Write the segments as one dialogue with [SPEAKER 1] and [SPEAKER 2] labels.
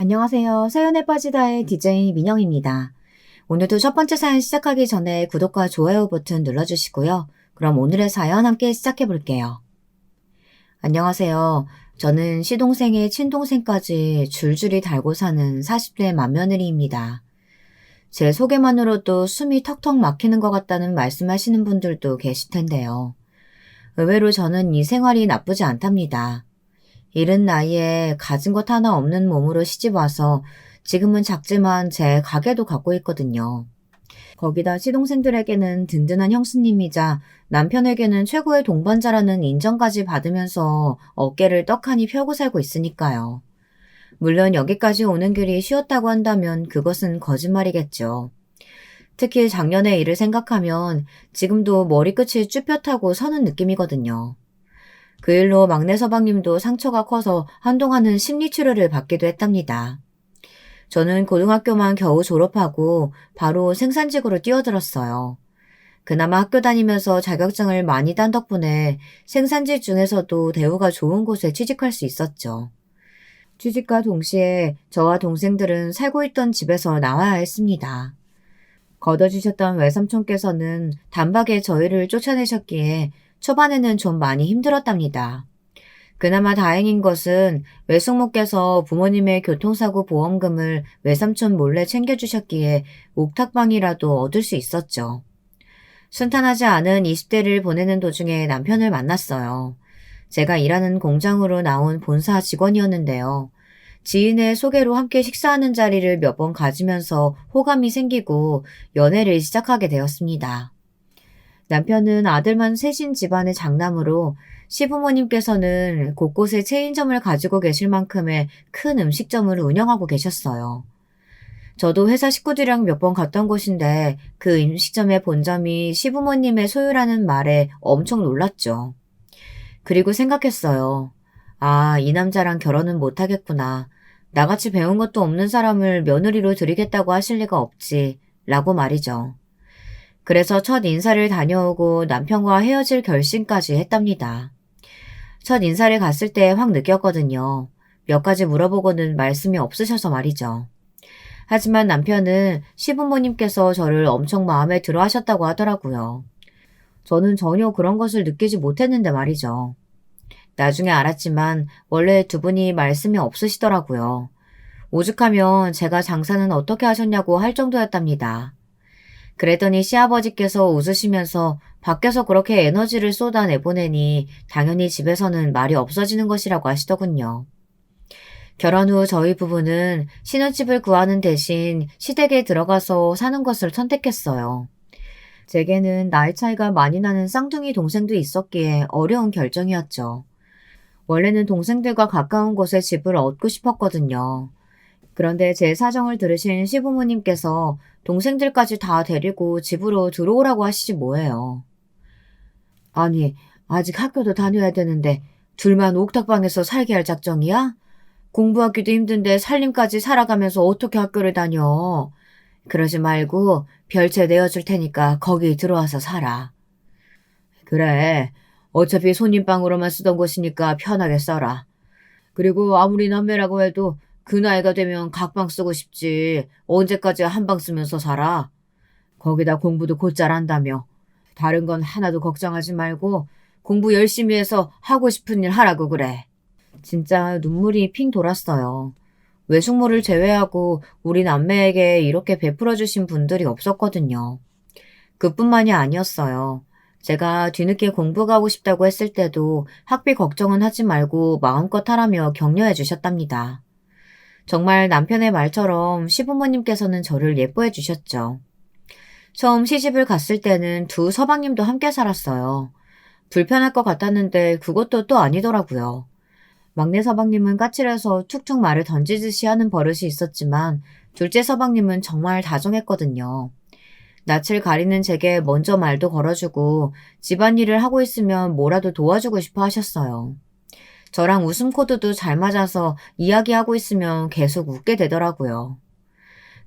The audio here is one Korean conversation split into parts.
[SPEAKER 1] 안녕하세요. 사연에 빠지다의 DJ 민영입니다. 오늘도 첫 번째 사연 시작하기 전에 구독과 좋아요 버튼 눌러주시고요. 그럼 오늘의 사연 함께 시작해 볼게요. 안녕하세요. 저는 시동생의 친동생까지 줄줄이 달고 사는 40대 맏며느리입니다. 제 소개만으로도 숨이 턱턱 막히는 것 같다는 말씀하시는 분들도 계실 텐데요. 의외로 저는 이 생활이 나쁘지 않답니다. 이른 나이에 가진 것 하나 없는 몸으로 시집와서 지금은 작지만 제 가게도 갖고 있거든요. 거기다 시동생들에게는 든든한 형수님이자 남편에게는 최고의 동반자라는 인정까지 받으면서 어깨를 떡하니 펴고 살고 있으니까요. 물론 여기까지 오는 길이 쉬웠다고 한다면 그것은 거짓말이겠죠. 특히 작년의 일을 생각하면 지금도 머리끝이 쭈뼛하고 서는 느낌이거든요. 그 일로 막내 서방님도 상처가 커서 한동안은 심리치료를 받기도 했답니다. 저는 고등학교만 겨우 졸업하고 바로 생산직으로 뛰어들었어요. 그나마 학교 다니면서 자격증을 많이 딴 덕분에 생산직 중에서도 대우가 좋은 곳에 취직할 수 있었죠. 취직과 동시에 저와 동생들은 살고 있던 집에서 나와야 했습니다. 걷어주셨던 외삼촌께서는 단박에 저희를 쫓아내셨기에 초반에는 좀 많이 힘들었답니다. 그나마 다행인 것은 외숙모께서 부모님의 교통사고 보험금을 외삼촌 몰래 챙겨주셨기에 옥탑방이라도 얻을 수 있었죠. 순탄하지 않은 20대를 보내는 도중에 남편을 만났어요. 제가 일하는 공장으로 나온 본사 직원이었는데요. 지인의 소개로 함께 식사하는 자리를 몇 번 가지면서 호감이 생기고 연애를 시작하게 되었습니다. 남편은 아들만 셋인 집안의 장남으로 시부모님께서는 곳곳에 체인점을 가지고 계실 만큼의 큰 음식점을 운영하고 계셨어요. 저도 회사 식구들이랑 몇 번 갔던 곳인데 그 음식점의 본점이 시부모님의 소유라는 말에 엄청 놀랐죠. 그리고 생각했어요. 아, 이 남자랑 결혼은 못하겠구나. 나같이 배운 것도 없는 사람을 며느리로 들이겠다고 하실 리가 없지. 라고 말이죠. 그래서 첫 인사를 다녀오고 남편과 헤어질 결심까지 했답니다. 첫 인사를 갔을 때 확 느꼈거든요. 몇 가지 물어보고는 말씀이 없으셔서 말이죠. 하지만 남편은 시부모님께서 저를 엄청 마음에 들어 하셨다고 하더라고요. 저는 전혀 그런 것을 느끼지 못했는데 말이죠. 나중에 알았지만 원래 두 분이 말씀이 없으시더라고요. 오죽하면 제가 장사는 어떻게 하셨냐고 할 정도였답니다. 그랬더니 시아버지께서 웃으시면서 밖에서 그렇게 에너지를 쏟아내보내니 당연히 집에서는 말이 없어지는 것이라고 하시더군요. 결혼 후 저희 부부는 신혼집을 구하는 대신 시댁에 들어가서 사는 것을 선택했어요. 제게는 나이 차이가 많이 나는 쌍둥이 동생도 있었기에 어려운 결정이었죠. 원래는 동생들과 가까운 곳에 집을 얻고 싶었거든요. 그런데 제 사정을 들으신 시부모님께서 동생들까지 다 데리고 집으로 들어오라고 하시지 뭐예요. 아니, 아직 학교도 다녀야 되는데 둘만 옥탑방에서 살게 할 작정이야? 공부하기도 힘든데 살림까지 살아가면서 어떻게 학교를 다녀? 그러지 말고 별채 내어줄 테니까 거기 들어와서 살아. 그래, 어차피 손님방으로만 쓰던 곳이니까 편하게 써라. 그리고 아무리 남매라고 해도 그 나이가 되면 각방 쓰고 싶지. 언제까지 한 방 쓰면서 살아? 거기다 공부도 곧잘 한다며. 다른 건 하나도 걱정하지 말고 공부 열심히 해서 하고 싶은 일 하라고 그래. 진짜 눈물이 핑 돌았어요. 외숙모를 제외하고 우리 남매에게 이렇게 베풀어 주신 분들이 없었거든요. 그뿐만이 아니었어요. 제가 뒤늦게 공부 가고 싶다고 했을 때도 학비 걱정은 하지 말고 마음껏 하라며 격려해 주셨답니다. 정말 남편의 말처럼 시부모님께서는 저를 예뻐해 주셨죠. 처음 시집을 갔을 때는 두 서방님도 함께 살았어요. 불편할 것 같았는데 그것도 또 아니더라고요. 막내 서방님은 까칠해서 툭툭 말을 던지듯이 하는 버릇이 있었지만 둘째 서방님은 정말 다정했거든요. 낯을 가리는 제게 먼저 말도 걸어주고 집안일을 하고 있으면 뭐라도 도와주고 싶어 하셨어요. 저랑 웃음 코드도 잘 맞아서 이야기하고 있으면 계속 웃게 되더라고요.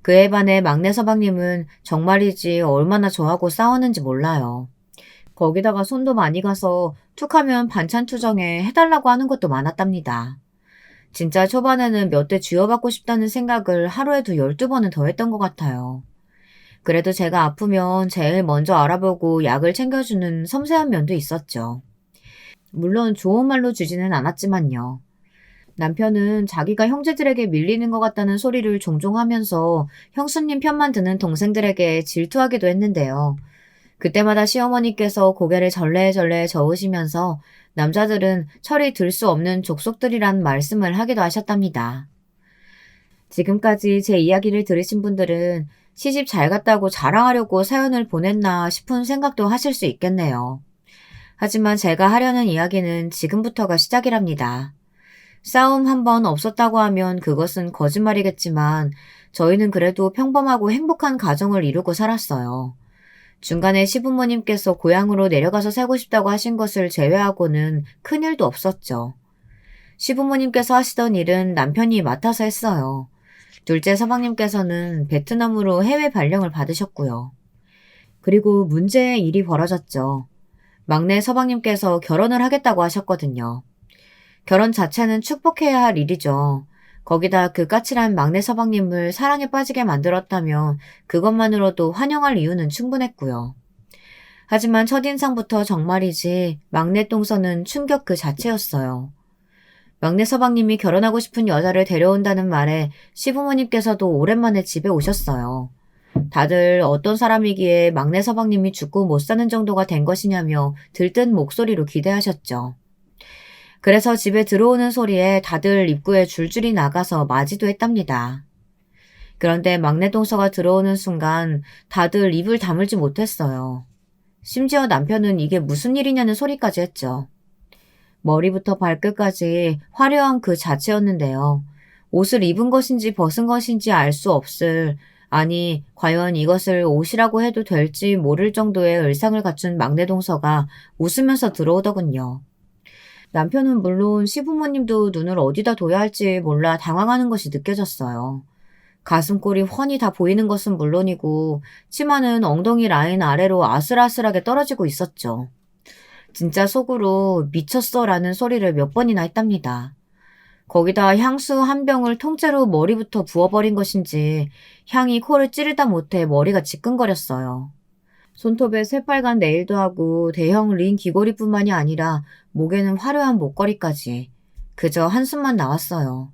[SPEAKER 1] 그에 반해 막내 서방님은 정말이지 얼마나 저하고 싸웠는지 몰라요. 거기다가 손도 많이 가서 툭하면 반찬 투정에 해달라고 하는 것도 많았답니다. 진짜 초반에는 몇 대 쥐어받고 싶다는 생각을 하루에도 12번은 더 했던 것 같아요. 그래도 제가 아프면 제일 먼저 알아보고 약을 챙겨주는 섬세한 면도 있었죠. 물론 좋은 말로 주지는 않았지만요. 남편은 자기가 형제들에게 밀리는 것 같다는 소리를 종종 하면서 형수님 편만 드는 동생들에게 질투하기도 했는데요. 그때마다 시어머니께서 고개를 절레절레 저으시면서 남자들은 철이 들 수 없는 족속들이란 말씀을 하기도 하셨답니다. 지금까지 제 이야기를 들으신 분들은 시집 잘 갔다고 자랑하려고 사연을 보냈나 싶은 생각도 하실 수 있겠네요. 하지만 제가 하려는 이야기는 지금부터가 시작이랍니다. 싸움 한 번 없었다고 하면 그것은 거짓말이겠지만 저희는 그래도 평범하고 행복한 가정을 이루고 살았어요. 중간에 시부모님께서 고향으로 내려가서 살고 싶다고 하신 것을 제외하고는 큰일도 없었죠. 시부모님께서 하시던 일은 남편이 맡아서 했어요. 둘째 서방님께서는 베트남으로 해외 발령을 받으셨고요. 그리고 문제의 일이 벌어졌죠. 막내 서방님께서 결혼을 하겠다고 하셨거든요. 결혼 자체는 축복해야 할 일이죠. 거기다 그 까칠한 막내 서방님을 사랑에 빠지게 만들었다면 그것만으로도 환영할 이유는 충분했고요. 하지만 첫인상부터 정말이지 막내 동서는 충격 그 자체였어요. 막내 서방님이 결혼하고 싶은 여자를 데려온다는 말에 시부모님께서도 오랜만에 집에 오셨어요. 다들 어떤 사람이기에 막내 서방님이 죽고 못 사는 정도가 된 것이냐며 들뜬 목소리로 기대하셨죠. 그래서 집에 들어오는 소리에 다들 입구에 줄줄이 나가서 맞이도 했답니다. 그런데 막내 동서가 들어오는 순간 다들 입을 다물지 못했어요. 심지어 남편은 이게 무슨 일이냐는 소리까지 했죠. 머리부터 발끝까지 화려한 그 자체였는데요. 옷을 입은 것인지 벗은 것인지 알 수 없을, 아니 과연 이것을 옷이라고 해도 될지 모를 정도의 의상을 갖춘 막내 동서가 웃으면서 들어오더군요. 남편은 물론 시부모님도 눈을 어디다 둬야 할지 몰라 당황하는 것이 느껴졌어요. 가슴골이 훤히 다 보이는 것은 물론이고 치마는 엉덩이 라인 아래로 아슬아슬하게 떨어지고 있었죠. 진짜 속으로 미쳤어라는 소리를 몇 번이나 했답니다. 거기다 향수 한 병을 통째로 머리부터 부어버린 것인지 향이 코를 찌르다 못해 머리가 지끈거렸어요. 손톱에 새빨간 네일도 하고 대형 링 귀걸이뿐만이 아니라 목에는 화려한 목걸이까지. 그저 한숨만 나왔어요.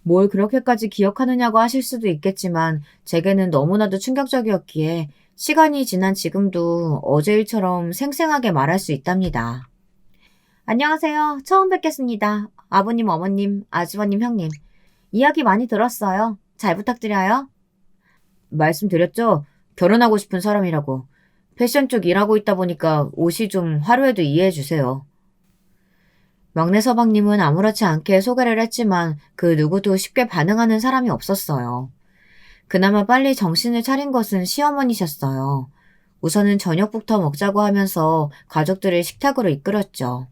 [SPEAKER 1] 뭘 그렇게까지 기억하느냐고 하실 수도 있겠지만 제게는 너무나도 충격적이었기에 시간이 지난 지금도 어제 일처럼 생생하게 말할 수 있답니다. 안녕하세요. 처음 뵙겠습니다. 아버님, 어머님, 아주버님, 형님. 이야기 많이 들었어요. 잘 부탁드려요. 말씀드렸죠? 결혼하고 싶은 사람이라고. 패션 쪽 일하고 있다 보니까 옷이 좀 화려해도 이해해 주세요. 막내 서방님은 아무렇지 않게 소개를 했지만 그 누구도 쉽게 반응하는 사람이 없었어요. 그나마 빨리 정신을 차린 것은 시어머니셨어요. 우선은 저녁부터 먹자고 하면서 가족들을 식탁으로 이끌었죠.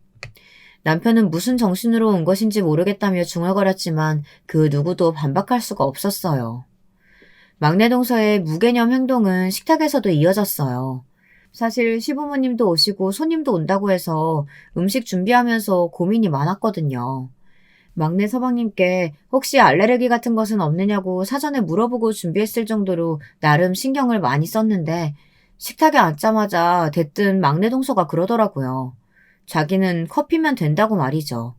[SPEAKER 1] 남편은 무슨 정신으로 온 것인지 모르겠다며 중얼거렸지만 그 누구도 반박할 수가 없었어요. 막내 동서의 무개념 행동은 식탁에서도 이어졌어요. 사실 시부모님도 오시고 손님도 온다고 해서 음식 준비하면서 고민이 많았거든요. 막내 서방님께 혹시 알레르기 같은 것은 없느냐고 사전에 물어보고 준비했을 정도로 나름 신경을 많이 썼는데 식탁에 앉자마자 대뜸 막내 동서가 그러더라고요. 자기는 커피면 된다고 말이죠.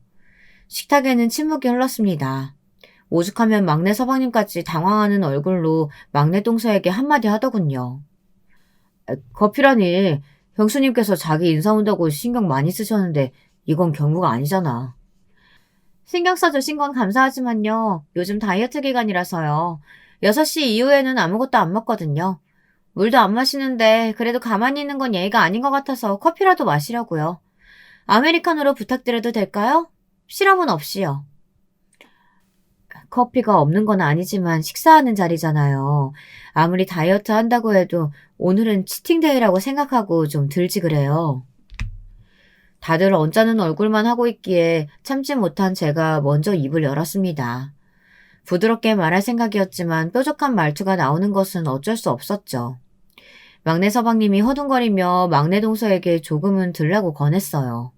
[SPEAKER 1] 식탁에는 침묵이 흘렀습니다. 오죽하면 막내 서방님까지 당황하는 얼굴로 막내 동서에게 한마디 하더군요. 커피라니, 형수님께서 자기 인사 온다고 신경 많이 쓰셨는데 이건 경우가 아니잖아. 신경 써주신 건 감사하지만요. 요즘 다이어트 기간이라서요. 6시 이후에는 아무것도 안 먹거든요. 물도 안 마시는데 그래도 가만히 있는 건 예의가 아닌 것 같아서 커피라도 마시려고요. 아메리카노로 부탁드려도 될까요? 시럽은 없이요. 커피가 없는 건 아니지만 식사하는 자리잖아요. 아무리 다이어트 한다고 해도 오늘은 치팅데이라고 생각하고 좀 들지 그래요. 다들 언짢은 얼굴만 하고 있기에 참지 못한 제가 먼저 입을 열었습니다. 부드럽게 말할 생각이었지만 뾰족한 말투가 나오는 것은 어쩔 수 없었죠. 막내 서방님이 허둥거리며 막내 동서에게 조금은 들라고 권했어요.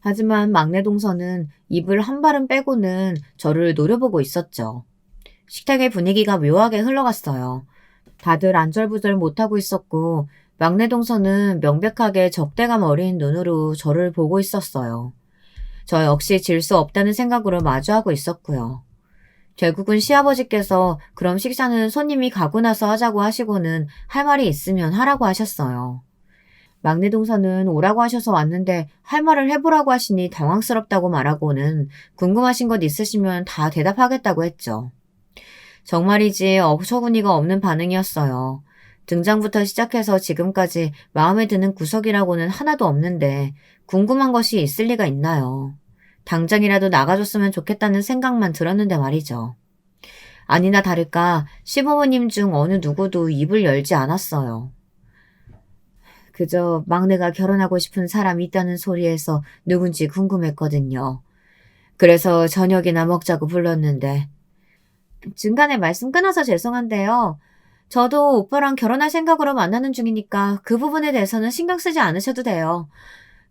[SPEAKER 1] 하지만 막내 동서는 입을 한 발음 빼고는 저를 노려보고 있었죠. 식탁의 분위기가 묘하게 흘러갔어요. 다들 안절부절 못하고 있었고 막내 동서는 명백하게 적대감 어린 눈으로 저를 보고 있었어요. 저 역시 질 수 없다는 생각으로 마주하고 있었고요. 결국은 시아버지께서 그럼 식사는 손님이 가고 나서 하자고 하시고는 할 말이 있으면 하라고 하셨어요. 막내 동서는 오라고 하셔서 왔는데 할 말을 해보라고 하시니 당황스럽다고 말하고는 궁금하신 것 있으시면 다 대답하겠다고 했죠. 정말이지 어처구니가 없는 반응이었어요. 등장부터 시작해서 지금까지 마음에 드는 구석이라고는 하나도 없는데 궁금한 것이 있을 리가 있나요? 당장이라도 나가줬으면 좋겠다는 생각만 들었는데 말이죠. 아니나 다를까 시부모님 중 어느 누구도 입을 열지 않았어요. 그저 막내가 결혼하고 싶은 사람이 있다는 소리에서 누군지 궁금했거든요. 그래서 저녁이나 먹자고 불렀는데 중간에 말씀 끊어서 죄송한데요. 저도 오빠랑 결혼할 생각으로 만나는 중이니까 그 부분에 대해서는 신경 쓰지 않으셔도 돼요.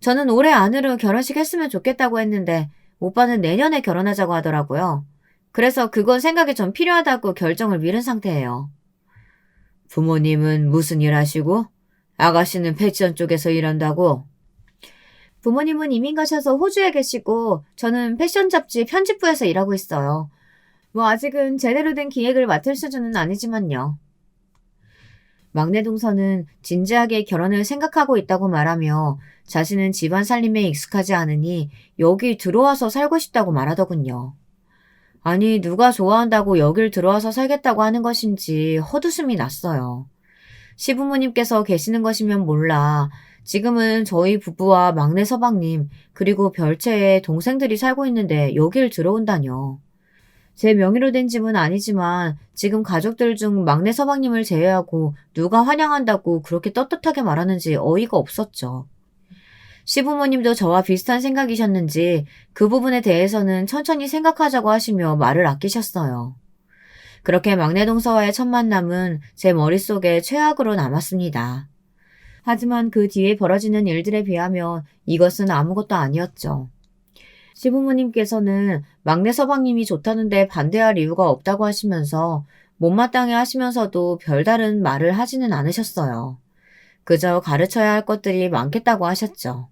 [SPEAKER 1] 저는 올해 안으로 결혼식 했으면 좋겠다고 했는데 오빠는 내년에 결혼하자고 하더라고요. 그래서 그건 생각이 좀 필요하다고 결정을 미룬 상태예요. 부모님은 무슨 일 하시고? 아가씨는 패션 쪽에서 일한다고? 부모님은 이민 가셔서 호주에 계시고 저는 패션 잡지 편집부에서 일하고 있어요. 뭐 아직은 제대로 된 기획을 맡을 수준은 아니지만요. 막내 동서는 진지하게 결혼을 생각하고 있다고 말하며 자신은 집안 살림에 익숙하지 않으니 여기 들어와서 살고 싶다고 말하더군요. 아니 누가 좋아한다고 여길 들어와서 살겠다고 하는 것인지 헛웃음이 났어요. 시부모님께서 계시는 것이면 몰라 지금은 저희 부부와 막내 서방님 그리고 별채의 동생들이 살고 있는데 여길 들어온다뇨. 제 명의로 된 집은 아니지만 지금 가족들 중 막내 서방님을 제외하고 누가 환영한다고 그렇게 떳떳하게 말하는지 어이가 없었죠. 시부모님도 저와 비슷한 생각이셨는지 그 부분에 대해서는 천천히 생각하자고 하시며 말을 아끼셨어요. 그렇게 막내 동서와의 첫 만남은 제 머릿속에 최악으로 남았습니다. 하지만 그 뒤에 벌어지는 일들에 비하면 이것은 아무것도 아니었죠. 시부모님께서는 막내 서방님이 좋다는데 반대할 이유가 없다고 하시면서 못마땅해 하시면서도 별다른 말을 하지는 않으셨어요. 그저 가르쳐야 할 것들이 많겠다고 하셨죠.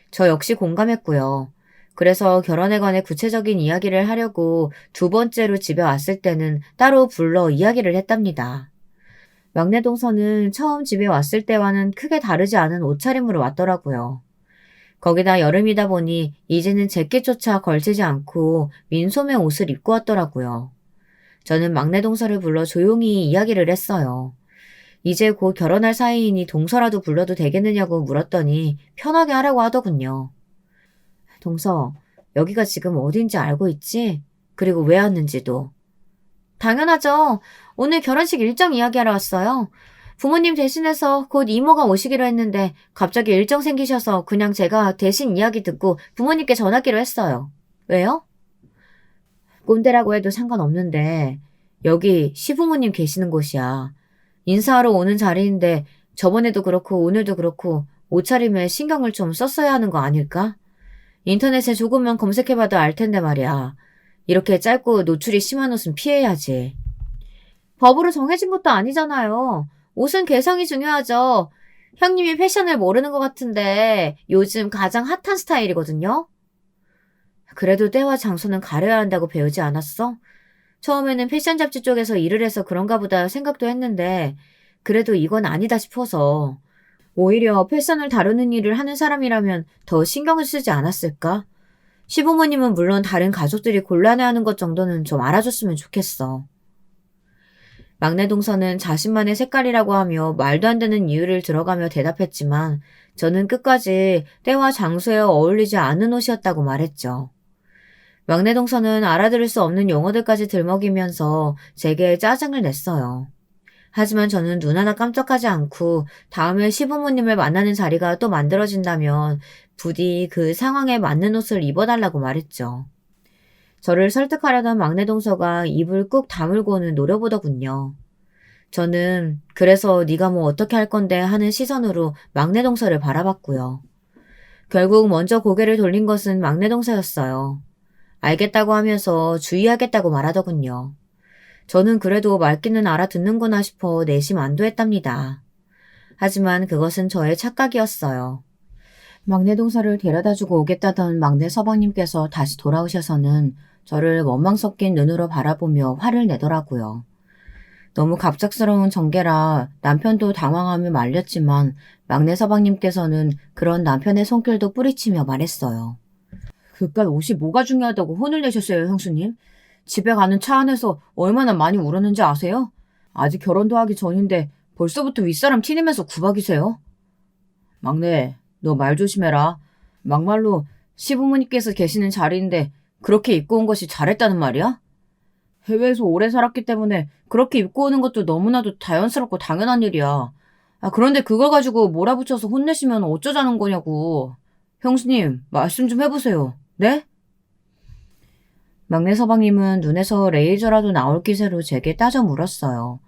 [SPEAKER 1] 저 역시 공감했고요. 그래서 결혼에 관해 구체적인 이야기를 하려고 두 번째로 집에 왔을 때는 따로 불러 이야기를 했답니다. 막내 동서는 처음 집에 왔을 때와는 크게 다르지 않은 옷차림으로 왔더라고요. 거기다 여름이다 보니 이제는 재킷조차 걸치지 않고 민소매 옷을 입고 왔더라고요. 저는 막내 동서를 불러 조용히 이야기를 했어요. 이제 곧 결혼할 사이이니 동서라도 불러도 되겠느냐고 물었더니 편하게 하라고 하더군요. 동서, 여기가 지금 어딘지 알고 있지? 그리고 왜 왔는지도. 당연하죠. 오늘 결혼식 일정 이야기하러 왔어요. 부모님 대신해서 곧 이모가 오시기로 했는데 갑자기 일정 생기셔서 그냥 제가 대신 이야기 듣고 부모님께 전하기로 했어요. 왜요? 꼰대라고 해도 상관없는데 여기 시부모님 계시는 곳이야. 인사하러 오는 자리인데 저번에도 그렇고 오늘도 그렇고 옷차림에 신경을 좀 썼어야 하는 거 아닐까? 인터넷에 조금만 검색해봐도 알 텐데 말이야. 이렇게 짧고 노출이 심한 옷은 피해야지. 법으로 정해진 것도 아니잖아요. 옷은 개성이 중요하죠. 형님이 패션을 모르는 것 같은데 요즘 가장 핫한 스타일이거든요. 그래도 때와 장소는 가려야 한다고 배우지 않았어? 처음에는 패션 잡지 쪽에서 일을 해서 그런가 보다 생각도 했는데 그래도 이건 아니다 싶어서 오히려 패션을 다루는 일을 하는 사람이라면 더 신경을 쓰지 않았을까? 시부모님은 물론 다른 가족들이 곤란해하는 것 정도는 좀 알아줬으면 좋겠어. 막내 동서는 자신만의 색깔이라고 하며 말도 안 되는 이유를 들어가며 대답했지만 저는 끝까지 때와 장소에 어울리지 않은 옷이었다고 말했죠. 막내 동서는 알아들을 수 없는 용어들까지 들먹이면서 제게 짜증을 냈어요. 하지만 저는 눈 하나 깜짝하지 않고 다음에 시부모님을 만나는 자리가 또 만들어진다면 부디 그 상황에 맞는 옷을 입어달라고 말했죠. 저를 설득하려던 막내 동서가 입을 꾹 다물고는 노려보더군요. 저는 그래서 네가 뭐 어떻게 할 건데 하는 시선으로 막내 동서를 바라봤고요. 결국 먼저 고개를 돌린 것은 막내 동서였어요. 알겠다고 하면서 주의하겠다고 말하더군요. 저는 그래도 말귀는 알아듣는구나 싶어 내심 안도했답니다. 하지만 그것은 저의 착각이었어요. 막내 동서를 데려다주고 오겠다던 막내 서방님께서 다시 돌아오셔서는 저를 원망 섞인 눈으로 바라보며 화를 내더라고요. 너무 갑작스러운 전개라 남편도 당황하며 말렸지만 막내 서방님께서는 그런 남편의 손길도 뿌리치며 말했어요. 그깟 옷이 뭐가 중요하다고 혼을 내셨어요, 형수님? 집에 가는 차 안에서 얼마나 많이 울었는지 아세요? 아직 결혼도 하기 전인데 벌써부터 윗사람 티내면서 구박이세요? 막내, 너 말 조심해라. 막말로 시부모님께서 계시는 자리인데 그렇게 입고 온 것이 잘했다는 말이야? 해외에서 오래 살았기 때문에 그렇게 입고 오는 것도 너무나도 자연스럽고 당연한 일이야. 그런데 그걸 가지고 몰아붙여서 혼내시면 어쩌자는 거냐고. 형수님, 말씀 좀 해보세요. 네? 막내 서방님은 눈에서 레이저라도 나올 기세로 제게 따져 물었어요.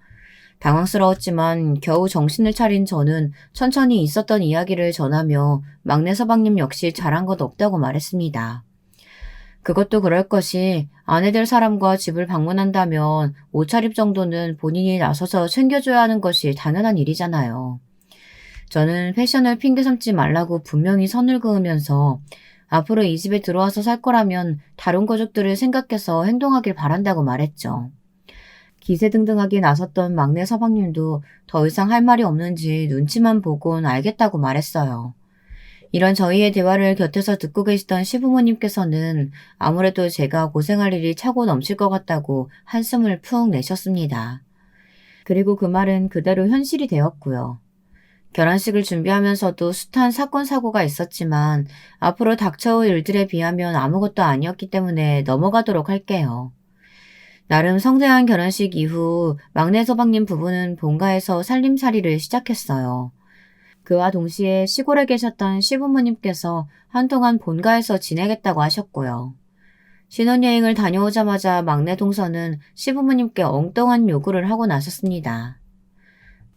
[SPEAKER 1] 당황스러웠지만 겨우 정신을 차린 저는 천천히 있었던 이야기를 전하며 막내 서방님 역시 잘한 것 없다고 말했습니다. 그것도 그럴 것이 아내 될 사람과 집을 방문한다면 옷차림 정도는 본인이 나서서 챙겨줘야 하는 것이 당연한 일이잖아요. 저는 패션을 핑계 삼지 말라고 분명히 선을 그으면서 앞으로 이 집에 들어와서 살 거라면 다른 가족들을 생각해서 행동하길 바란다고 말했죠. 기세등등하게 나섰던 막내 서방님도 더 이상 할 말이 없는지 눈치만 보곤 알겠다고 말했어요. 이런 저희의 대화를 곁에서 듣고 계시던 시부모님께서는 아무래도 제가 고생할 일이 차고 넘칠 것 같다고 한숨을 푹 내셨습니다. 그리고 그 말은 그대로 현실이 되었고요. 결혼식을 준비하면서도 숱한 사건 사고가 있었지만 앞으로 닥쳐올 일들에 비하면 아무것도 아니었기 때문에 넘어가도록 할게요. 나름 성대한 결혼식 이후 막내 서방님 부부는 본가에서 살림살이를 시작했어요. 그와 동시에 시골에 계셨던 시부모님께서 한동안 본가에서 지내겠다고 하셨고요. 신혼여행을 다녀오자마자 막내 동서는 시부모님께 엉뚱한 요구를 하고 나섰습니다.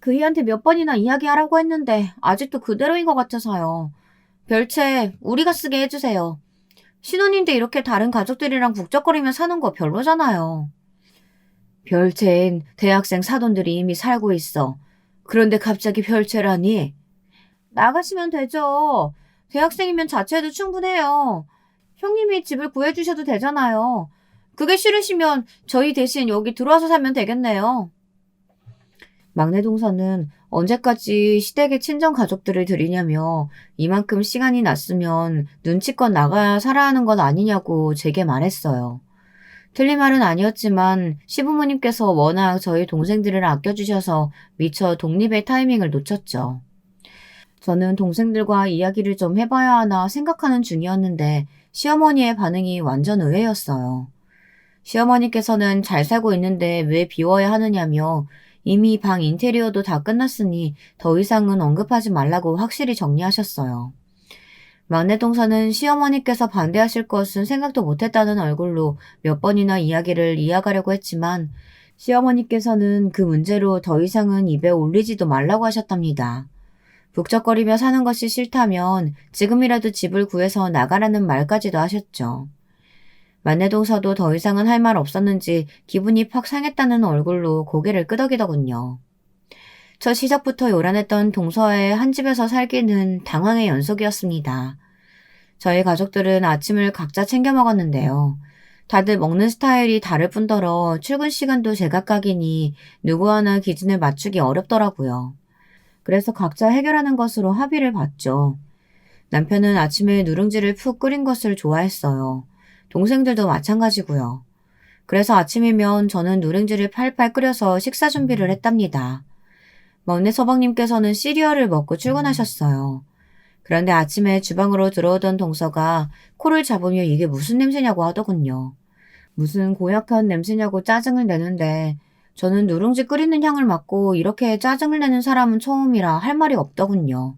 [SPEAKER 1] 그이한테 몇 번이나 이야기하라고 했는데 아직도 그대로인 것 같아서요. 별채 우리가 쓰게 해주세요. 신혼인데 이렇게 다른 가족들이랑 북적거리며 사는 거 별로잖아요. 별채엔 대학생 사돈들이 이미 살고 있어. 그런데 갑자기 별채라니? 나가시면 되죠. 대학생이면 자취해도 충분해요. 형님이 집을 구해주셔도 되잖아요. 그게 싫으시면 저희 대신 여기 들어와서 살면 되겠네요. 막내 동서는 언제까지 시댁의 친정 가족들을 들이냐며 이만큼 시간이 났으면 눈치껏 나가야 살아야 하는 건 아니냐고 제게 말했어요. 틀린 말은 아니었지만 시부모님께서 워낙 저희 동생들을 아껴주셔서 미처 독립의 타이밍을 놓쳤죠. 저는 동생들과 이야기를 좀 해봐야 하나 생각하는 중이었는데 시어머니의 반응이 완전 의외였어요. 시어머니께서는 잘 살고 있는데 왜 비워야 하느냐며 이미 방 인테리어도 다 끝났으니 더 이상은 언급하지 말라고 확실히 정리하셨어요. 막내 동서는 시어머니께서 반대하실 것은 생각도 못했다는 얼굴로 몇 번이나 이야기를 이어가려고 했지만 시어머니께서는 그 문제로 더 이상은 입에 올리지도 말라고 하셨답니다. 북적거리며 사는 것이 싫다면 지금이라도 집을 구해서 나가라는 말까지도 하셨죠. 막내 동서도 더 이상은 할 말 없었는지 기분이 팍 상했다는 얼굴로 고개를 끄덕이더군요. 첫 시작부터 요란했던 동서의 한 집에서 살기는 당황의 연속이었습니다. 저희 가족들은 아침을 각자 챙겨 먹었는데요. 다들 먹는 스타일이 다를 뿐더러 출근 시간도 제각각이니 누구 하나 기준을 맞추기 어렵더라고요. 그래서 각자 해결하는 것으로 합의를 봤죠. 남편은 아침에 누룽지를 푹 끓인 것을 좋아했어요. 동생들도 마찬가지고요. 그래서 아침이면 저는 누룽지를 팔팔 끓여서 식사 준비를 했답니다. 막내 서방님께서는 시리얼을 먹고 출근하셨어요. 그런데 아침에 주방으로 들어오던 동서가 코를 잡으며 이게 무슨 냄새냐고 하더군요. 무슨 고약한 냄새냐고 짜증을 내는데 저는 누룽지 끓이는 향을 맡고 이렇게 짜증을 내는 사람은 처음이라 할 말이 없더군요.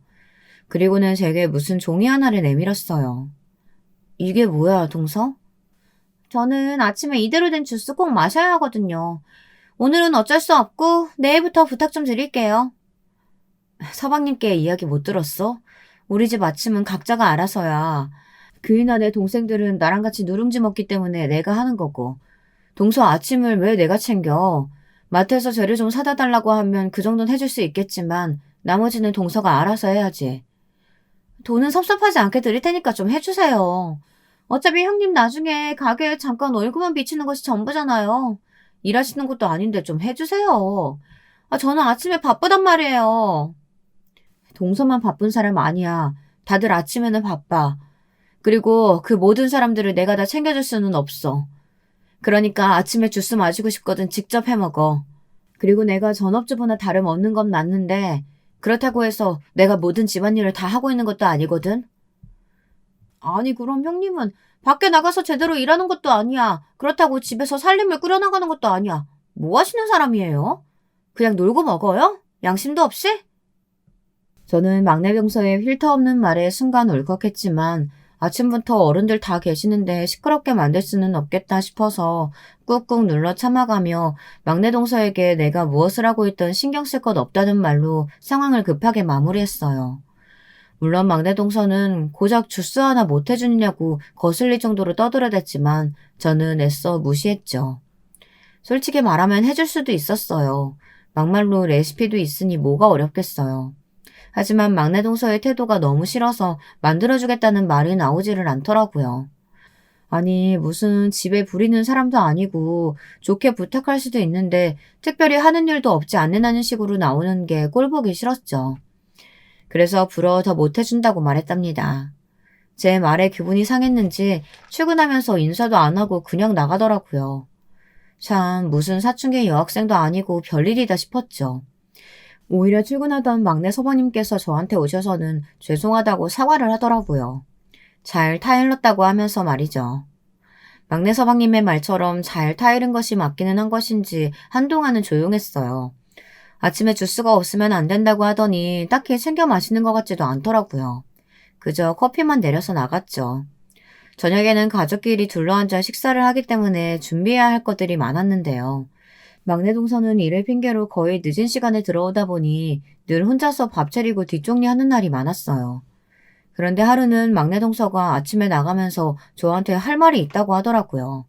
[SPEAKER 1] 그리고는 제게 무슨 종이 하나를 내밀었어요. 이게 뭐야, 동서? 저는 아침에 이대로 된 주스 꼭 마셔야 하거든요. 오늘은 어쩔 수 없고 내일부터 부탁 좀 드릴게요. 서방님께 이야기 못 들었어? 우리 집 아침은 각자가 알아서야. 규이나 내 동생들은 나랑 같이 누룽지 먹기 때문에 내가 하는 거고. 동서 아침을 왜 내가 챙겨? 마트에서 재료 좀 사다 달라고 하면 그 정도는 해줄 수 있겠지만 나머지는 동서가 알아서 해야지. 돈은 섭섭하지 않게 드릴 테니까 좀 해주세요. 어차피 형님 나중에 가게에 잠깐 얼굴만 비치는 것이 전부잖아요. 일하시는 것도 아닌데 좀 해주세요. 저는 아침에 바쁘단 말이에요. 동서만 바쁜 사람 아니야. 다들 아침에는 바빠. 그리고 그 모든 사람들을 내가 다 챙겨줄 수는 없어. 그러니까 아침에 주스 마시고 싶거든 직접 해먹어. 그리고 내가 전업주부나 다름없는 건 맞는데 그렇다고 해서 내가 모든 집안일을 다 하고 있는 것도 아니거든. 아니 그럼 형님은 밖에 나가서 제대로 일하는 것도 아니야. 그렇다고 집에서 살림을 꾸려나가는 것도 아니야. 뭐 하시는 사람이에요? 그냥 놀고 먹어요? 양심도 없이? 저는 막내 병서의 필터 없는 말에 순간 울컥했지만 아침부터 어른들 다 계시는데 시끄럽게 만들 수는 없겠다 싶어서 꾹꾹 눌러 참아가며 막내 동서에게 내가 무엇을 하고 있든 신경 쓸 것 없다는 말로 상황을 급하게 마무리했어요. 물론 막내 동서는 고작 주스 하나 못 해주냐고 거슬릴 정도로 떠들어댔지만 저는 애써 무시했죠. 솔직히 말하면 해줄 수도 있었어요. 막말로 레시피도 있으니 뭐가 어렵겠어요. 하지만 막내 동서의 태도가 너무 싫어서 만들어주겠다는 말이 나오지를 않더라고요. 아니 무슨 집에 부리는 사람도 아니고 좋게 부탁할 수도 있는데 특별히 하는 일도 없지 않느냐는 식으로 나오는 게 꼴보기 싫었죠. 그래서 불어 더 못해준다고 말했답니다. 제 말에 기분이 상했는지 출근하면서 인사도 안 하고 그냥 나가더라고요. 참 무슨 사춘기 여학생도 아니고 별일이다 싶었죠. 오히려 출근하던 막내 서방님께서 저한테 오셔서는 죄송하다고 사과를 하더라고요. 잘 타일렀다고 하면서 말이죠. 막내 서방님의 말처럼 잘 타일은 것이 맞기는 한 것인지 한동안은 조용했어요. 아침에 주스가 없으면 안 된다고 하더니 딱히 챙겨 마시는 것 같지도 않더라고요. 그저 커피만 내려서 나갔죠. 저녁에는 가족끼리 둘러앉아 식사를 하기 때문에 준비해야 할 것들이 많았는데요. 막내 동서는 일을 핑계로 거의 늦은 시간에 들어오다 보니 늘 혼자서 밥 차리고 뒷정리하는 날이 많았어요. 그런데 하루는 막내 동서가 아침에 나가면서 저한테 할 말이 있다고 하더라고요.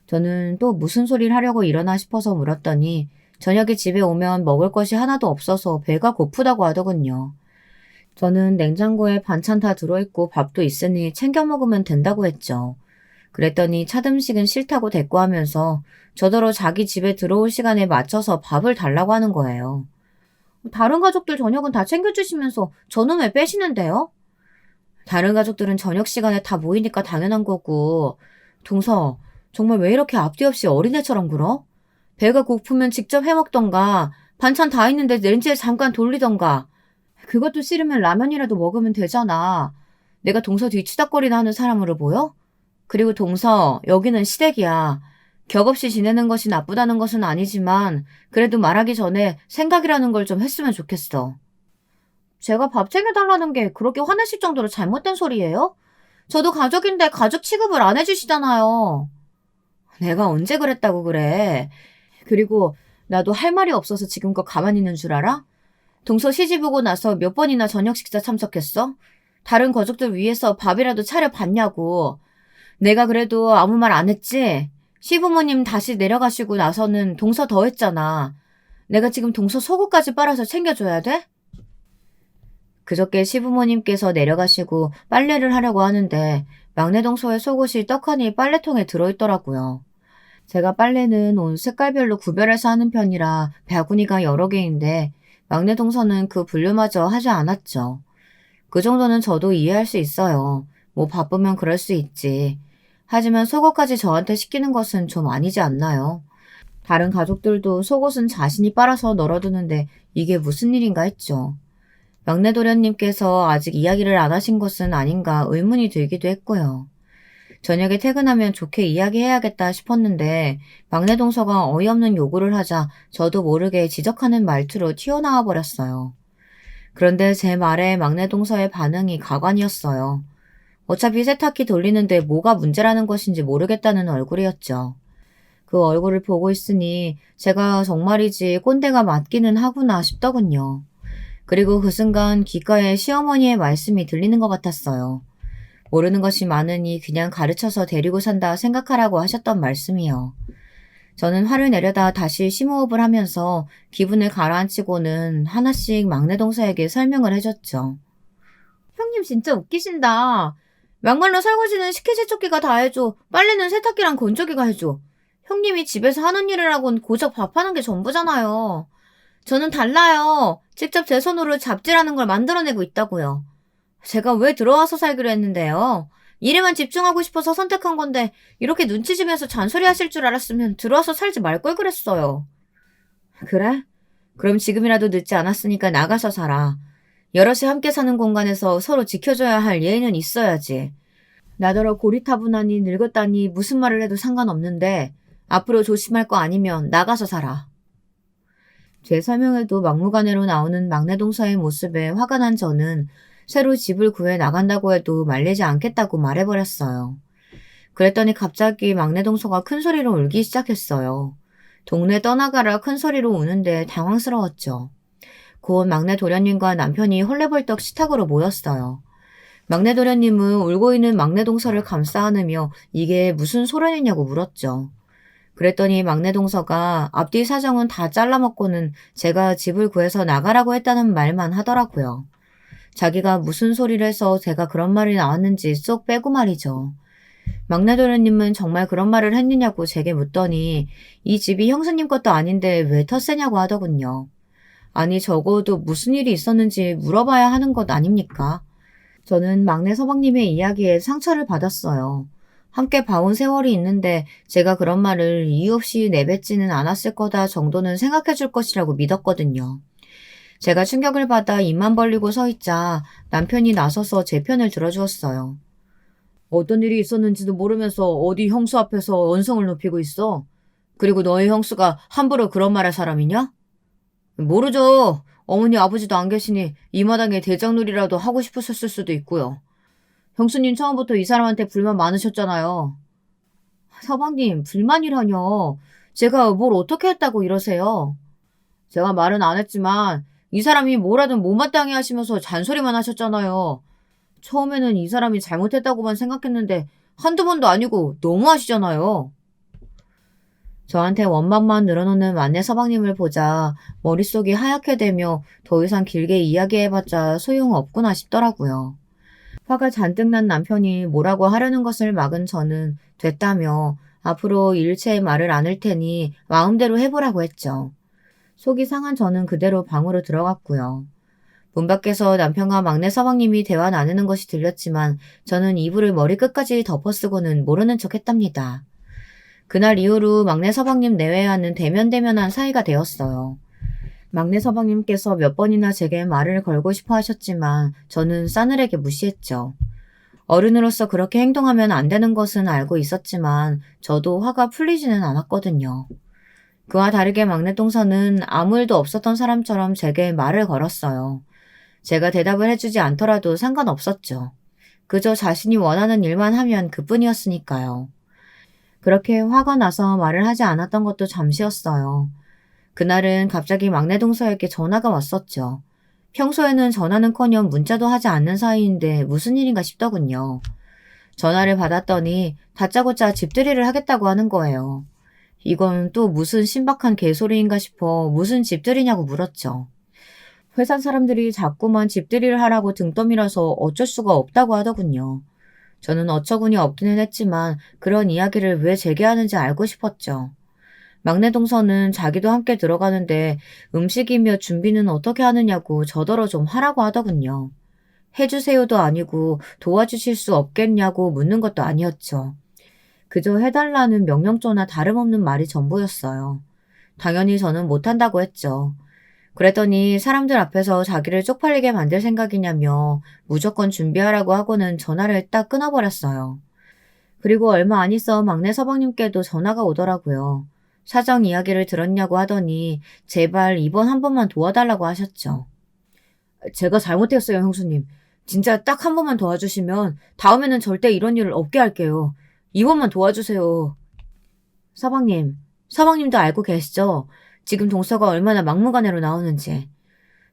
[SPEAKER 1] 저는 또 무슨 소리를 하려고 일어나 싶어서 물었더니 저녁에 집에 오면 먹을 것이 하나도 없어서 배가 고프다고 하더군요. 저는 냉장고에 반찬 다 들어있고 밥도 있으니 챙겨 먹으면 된다고 했죠. 그랬더니 차듬식은 싫다고 대꾸하면서 저더러 자기 집에 들어올 시간에 맞춰서 밥을 달라고 하는 거예요. 다른 가족들 저녁은 다 챙겨주시면서 저는 왜 빼시는데요? 다른 가족들은 저녁 시간에 다 모이니까 당연한 거고. 동서, 정말 왜 이렇게 앞뒤 없이 어린애처럼 굴어? 배가 고프면 직접 해먹던가 반찬 다 있는데 렌즈에 잠깐 돌리던가. 그것도 싫으면 라면이라도 먹으면 되잖아. 내가 동서 뒤치다꺼리나 하는 사람으로 보여? 그리고 동서, 여기는 시댁이야. 격 없이 지내는 것이 나쁘다는 것은 아니지만 그래도 말하기 전에 생각이라는 걸 좀 했으면 좋겠어. 제가 밥 챙겨달라는 게 그렇게 화내실 정도로 잘못된 소리예요? 저도 가족인데 가족 취급을 안 해주시잖아요. 내가 언제 그랬다고 그래. 그리고 나도 할 말이 없어서 지금껏 가만히 있는 줄 알아? 동서 시집 오고 나서 몇 번이나 저녁 식사 참석했어? 다른 가족들 위해서 밥이라도 차려봤냐고. 내가 그래도 아무 말 안 했지? 시부모님 다시 내려가시고 나서는 동서 더 했잖아. 내가 지금 동서 속옷까지 빨아서 챙겨줘야 돼? 그저께 시부모님께서 내려가시고 빨래를 하려고 하는데 막내 동서의 속옷이 떡하니 빨래통에 들어있더라고요. 제가 빨래는 옷 색깔별로 구별해서 하는 편이라 바구니가 여러 개인데 막내 동서는 그 분류마저 하지 않았죠. 그 정도는 저도 이해할 수 있어요. 뭐 바쁘면 그럴 수 있지. 하지만 속옷까지 저한테 시키는 것은 좀 아니지 않나요? 다른 가족들도 속옷은 자신이 빨아서 널어두는데 이게 무슨 일인가 했죠. 막내 도련님께서 아직 이야기를 안 하신 것은 아닌가 의문이 들기도 했고요. 저녁에 퇴근하면 좋게 이야기해야겠다 싶었는데 막내 동서가 어이없는 요구를 하자 저도 모르게 지적하는 말투로 튀어나와 버렸어요. 그런데 제 말에 막내 동서의 반응이 가관이었어요. 어차피 세탁기 돌리는데 뭐가 문제라는 것인지 모르겠다는 얼굴이었죠. 그 얼굴을 보고 있으니 제가 정말이지 꼰대가 맞기는 하구나 싶더군요. 그리고 그 순간 귓가에 시어머니의 말씀이 들리는 것 같았어요. 모르는 것이 많으니 그냥 가르쳐서 데리고 산다 생각하라고 하셨던 말씀이요. 저는 화를 내려다 다시 심호흡을 하면서 기분을 가라앉히고는 하나씩 막내 동서에게 설명을 해줬죠. 형님 진짜 웃기신다. 막말로 설거지는 식기세척기가 다 해줘. 빨래는 세탁기랑 건조기가 해줘. 형님이 집에서 하는 일이라곤 고작 밥하는 게 전부잖아요. 저는 달라요. 직접 제 손으로 잡지라는 걸 만들어내고 있다고요. 제가 왜 들어와서 살기로 했는데요. 일에만 집중하고 싶어서 선택한 건데 이렇게 눈치 주면서 잔소리 하실 줄 알았으면 들어와서 살지 말 걸 그랬어요. 그래? 그럼 지금이라도 늦지 않았으니까 나가서 살아. 여럿이 함께 사는 공간에서 서로 지켜줘야 할 예의는 있어야지. 나더러 고리타분하니 늙었다니 무슨 말을 해도 상관없는데 앞으로 조심할 거 아니면 나가서 살아. 제 설명에도 막무가내로 나오는 막내 동서의 모습에 화가 난 저는 새로 집을 구해 나간다고 해도 말리지 않겠다고 말해버렸어요. 그랬더니 갑자기 막내 동서가 큰 소리로 울기 시작했어요. 동네 떠나가라 큰 소리로 우는데 당황스러웠죠. 곧 막내 도련님과 남편이 헐레벌떡 식탁으로 모였어요. 막내 도련님은 울고 있는 막내 동서를 감싸 안으며 이게 무슨 소란이냐고 물었죠. 그랬더니 막내 동서가 앞뒤 사정은 다 잘라먹고는 제가 집을 구해서 나가라고 했다는 말만 하더라고요. 자기가 무슨 소리를 해서 제가 그런 말이 나왔는지 쏙 빼고 말이죠. 막내 도련님은 정말 그런 말을 했느냐고 제게 묻더니 이 집이 형수님 것도 아닌데 왜 텃세냐고 하더군요. 아니 적어도 무슨 일이 있었는지 물어봐야 하는 것 아닙니까? 저는 막내 서방님의 이야기에 상처를 받았어요. 함께 봐온 세월이 있는데 제가 그런 말을 이유 없이 내뱉지는 않았을 거다 정도는 생각해 줄 것이라고 믿었거든요. 제가 충격을 받아 입만 벌리고 서 있자 남편이 나서서 제 편을 들어주었어요. 어떤 일이 있었는지도 모르면서 어디 형수 앞에서 언성을 높이고 있어? 그리고 너희 형수가 함부로 그런 말할 사람이냐? 모르죠. 어머니 아버지도 안 계시니 이 마당에 대장놀이라도 하고 싶으셨을 수도 있고요. 형수님 처음부터 이 사람한테 불만 많으셨잖아요. 서방님, 불만이라뇨. 제가 뭘 어떻게 했다고 이러세요? 제가 말은 안 했지만 이 사람이 뭐라든 못마땅해 하시면서 잔소리만 하셨잖아요. 처음에는 이 사람이 잘못했다고만 생각했는데 한두 번도 아니고 너무하시잖아요. 저한테 원망만 늘어놓는 만내 서방님을 보자 머릿속이 하얗게 되며 더 이상 길게 이야기해봤자 소용없구나 싶더라고요. 화가 잔뜩 난 남편이 뭐라고 하려는 것을 막은 저는 됐다며 앞으로 일체의 말을 안을 테니 마음대로 해보라고 했죠. 속이 상한 저는 그대로 방으로 들어갔고요. 문 밖에서 남편과 막내 서방님이 대화 나누는 것이 들렸지만 저는 이불을 머리끝까지 덮어쓰고는 모르는 척 했답니다. 그날 이후로 막내 서방님 내외와는 대면대면한 사이가 되었어요. 막내 서방님께서 몇 번이나 제게 말을 걸고 싶어 하셨지만 저는 싸늘하게 무시했죠. 어른으로서 그렇게 행동하면 안 되는 것은 알고 있었지만 저도 화가 풀리지는 않았거든요. 그와 다르게 막내 동서는 아무 일도 없었던 사람처럼 제게 말을 걸었어요. 제가 대답을 해주지 않더라도 상관없었죠. 그저 자신이 원하는 일만 하면 그뿐이었으니까요. 그렇게 화가 나서 말을 하지 않았던 것도 잠시였어요. 그날은 갑자기 막내 동서에게 전화가 왔었죠. 평소에는 전화는커녕 문자도 하지 않는 사이인데 무슨 일인가 싶더군요. 전화를 받았더니 다짜고짜 집들이를 하겠다고 하는 거예요. 이건 또 무슨 신박한 개소리인가 싶어 무슨 집들이냐고 물었죠. 회사 사람들이 자꾸만 집들이를 하라고 등 떠밀어서 어쩔 수가 없다고 하더군요. 저는 어처구니 없기는 했지만 그런 이야기를 왜 제게 하는지 알고 싶었죠. 막내 동서는 자기도 함께 들어가는데 음식이며 준비는 어떻게 하느냐고 저더러 좀 하라고 하더군요. 해주세요도 아니고 도와주실 수 없겠냐고 묻는 것도 아니었죠. 그저 해달라는 명령조나 다름없는 말이 전부였어요. 당연히 저는 못한다고 했죠. 그랬더니 사람들 앞에서 자기를 쪽팔리게 만들 생각이냐며 무조건 준비하라고 하고는 전화를 딱 끊어버렸어요. 그리고 얼마 안 있어 막내 서방님께도 전화가 오더라고요. 사정 이야기를 들었냐고 하더니 제발 이번 한 번만 도와달라고 하셨죠. 제가 잘못했어요, 형수님. 진짜 딱 한 번만 도와주시면 다음에는 절대 이런 일을 없게 할게요. 이번만 도와주세요. 서방님도 알고 계시죠? 지금 동서가 얼마나 막무가내로 나오는지.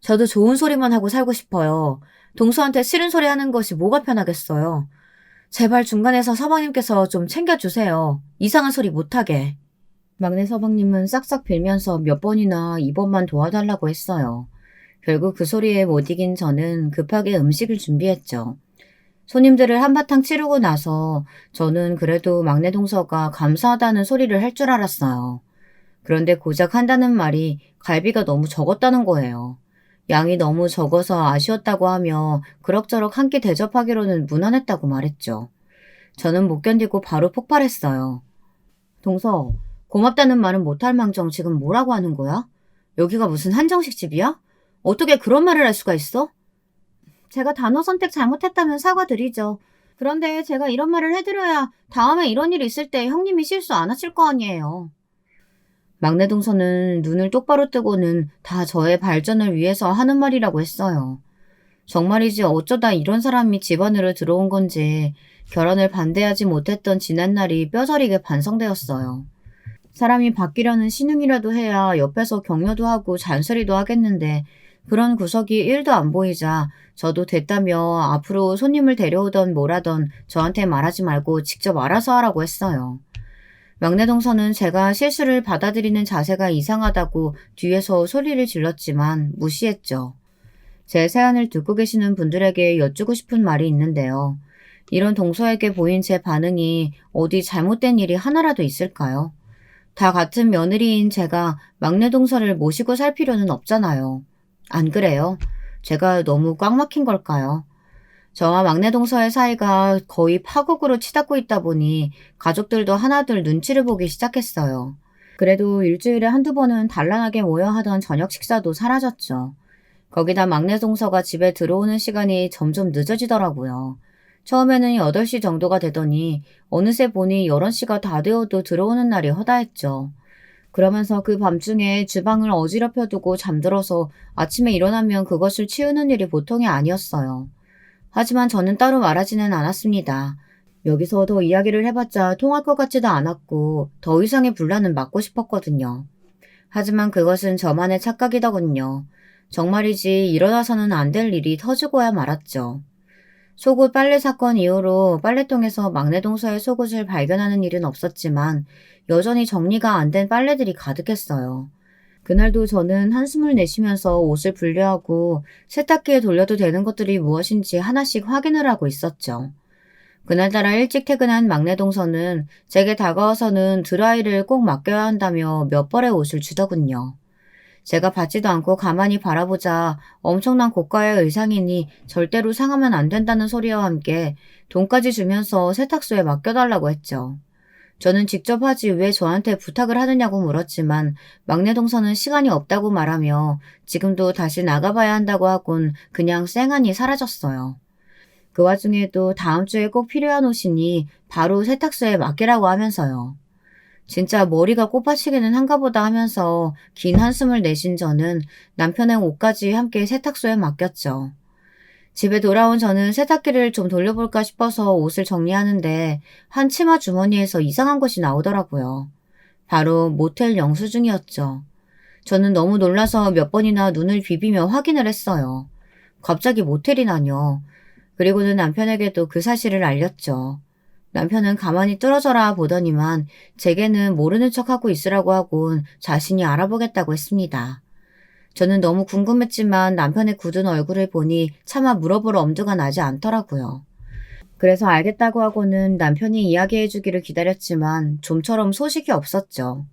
[SPEAKER 1] 저도 좋은 소리만 하고 살고 싶어요. 동서한테 싫은 소리 하는 것이 뭐가 편하겠어요. 제발 중간에서 서방님께서 좀 챙겨주세요. 이상한 소리 못하게. 막내 서방님은 싹싹 빌면서 몇 번이나 이번만 도와달라고 했어요. 결국 그 소리에 못 이긴 저는 급하게 음식을 준비했죠. 손님들을 한바탕 치르고 나서 저는 그래도 막내 동서가 감사하다는 소리를 할 줄 알았어요. 그런데 고작 한다는 말이 갈비가 너무 적었다는 거예요. 양이 너무 적어서 아쉬웠다고 하며 그럭저럭 한 끼 대접하기로는 무난했다고 말했죠. 저는 못 견디고 바로 폭발했어요. 동서, 고맙다는 말은 못할 망정 지금 뭐라고 하는 거야? 여기가 무슨 한정식 집이야? 어떻게 그런 말을 할 수가 있어? 제가 단어 선택 잘못했다면 사과드리죠. 그런데 제가 이런 말을 해드려야 다음에 이런 일이 있을 때 형님이 실수 안 하실 거 아니에요. 막내 동서는 눈을 똑바로 뜨고는 다 저의 발전을 위해서 하는 말이라고 했어요. 정말이지 어쩌다 이런 사람이 집안으로 들어온 건지 결혼을 반대하지 못했던 지난날이 뼈저리게 반성되었어요. 사람이 바뀌려는 신용이라도 해야 옆에서 격려도 하고 잔소리도 하겠는데 그런 구석이 1도 안 보이자 저도 됐다며 앞으로 손님을 데려오던 뭐라던 저한테 말하지 말고 직접 알아서 하라고 했어요. 막내 동서는 제가 실수를 받아들이는 자세가 이상하다고 뒤에서 소리를 질렀지만 무시했죠. 제 사연을 듣고 계시는 분들에게 여쭈고 싶은 말이 있는데요. 이런 동서에게 보인 제 반응이 어디 잘못된 일이 하나라도 있을까요? 다 같은 며느리인 제가 막내 동서를 모시고 살 필요는 없잖아요. 안 그래요? 제가 너무 꽉 막힌 걸까요? 저와 막내 동서의 사이가 거의 파국으로 치닫고 있다 보니 가족들도 하나둘 눈치를 보기 시작했어요. 그래도 일주일에 한두 번은 단란하게 모여 하던 저녁 식사도 사라졌죠. 거기다 막내 동서가 집에 들어오는 시간이 점점 늦어지더라고요. 처음에는 8시 정도가 되더니 어느새 보니 11시가 다 되어도 들어오는 날이 허다했죠. 그러면서 그 밤중에 주방을 어지럽혀 두고 잠들어서 아침에 일어나면 그것을 치우는 일이 보통이 아니었어요. 하지만 저는 따로 말하지는 않았습니다. 여기서 더 이야기를 해봤자 통할 것 같지도 않았고 더 이상의 분란은 막고 싶었거든요. 하지만 그것은 저만의 착각이더군요. 정말이지 일어나서는 안 될 일이 터지고야 말았죠. 속옷 빨래 사건 이후로 빨래통에서 막내 동서의 속옷을 발견하는 일은 없었지만 여전히 정리가 안 된 빨래들이 가득했어요. 그날도 저는 한숨을 내쉬면서 옷을 분류하고 세탁기에 돌려도 되는 것들이 무엇인지 하나씩 확인을 하고 있었죠. 그날따라 일찍 퇴근한 막내 동서는 제게 다가와서는 드라이를 꼭 맡겨야 한다며 몇 벌의 옷을 주더군요. 제가 받지도 않고 가만히 바라보자 엄청난 고가의 의상이니 절대로 상하면 안 된다는 소리와 함께 돈까지 주면서 세탁소에 맡겨달라고 했죠. 저는 직접 하지 왜 저한테 부탁을 하느냐고 물었지만 막내 동서는 시간이 없다고 말하며 지금도 다시 나가봐야 한다고 하곤 그냥 쌩하니 사라졌어요. 그 와중에도 다음 주에 꼭 필요한 옷이니 바로 세탁소에 맡기라고 하면서요. 진짜 머리가 꽃받치기는 한가 보다 하면서 긴 한숨을 내쉰 저는 남편의 옷까지 함께 세탁소에 맡겼죠. 집에 돌아온 저는 세탁기를 좀 돌려볼까 싶어서 옷을 정리하는데 한 치마 주머니에서 이상한 것이 나오더라고요. 바로 모텔 영수증이었죠. 저는 너무 놀라서 몇 번이나 눈을 비비며 확인을 했어요. 갑자기 모텔이라뇨. 그리고는 남편에게도 그 사실을 알렸죠. 남편은 가만히 뚫어져라 보더니만 제게는 모르는 척하고 있으라고 하곤 자신이 알아보겠다고 했습니다. 저는 너무 궁금했지만 남편의 굳은 얼굴을 보니 차마 물어볼 엄두가 나지 않더라고요. 그래서 알겠다고 하고는 남편이 이야기해주기를 기다렸지만 좀처럼 소식이 없었죠.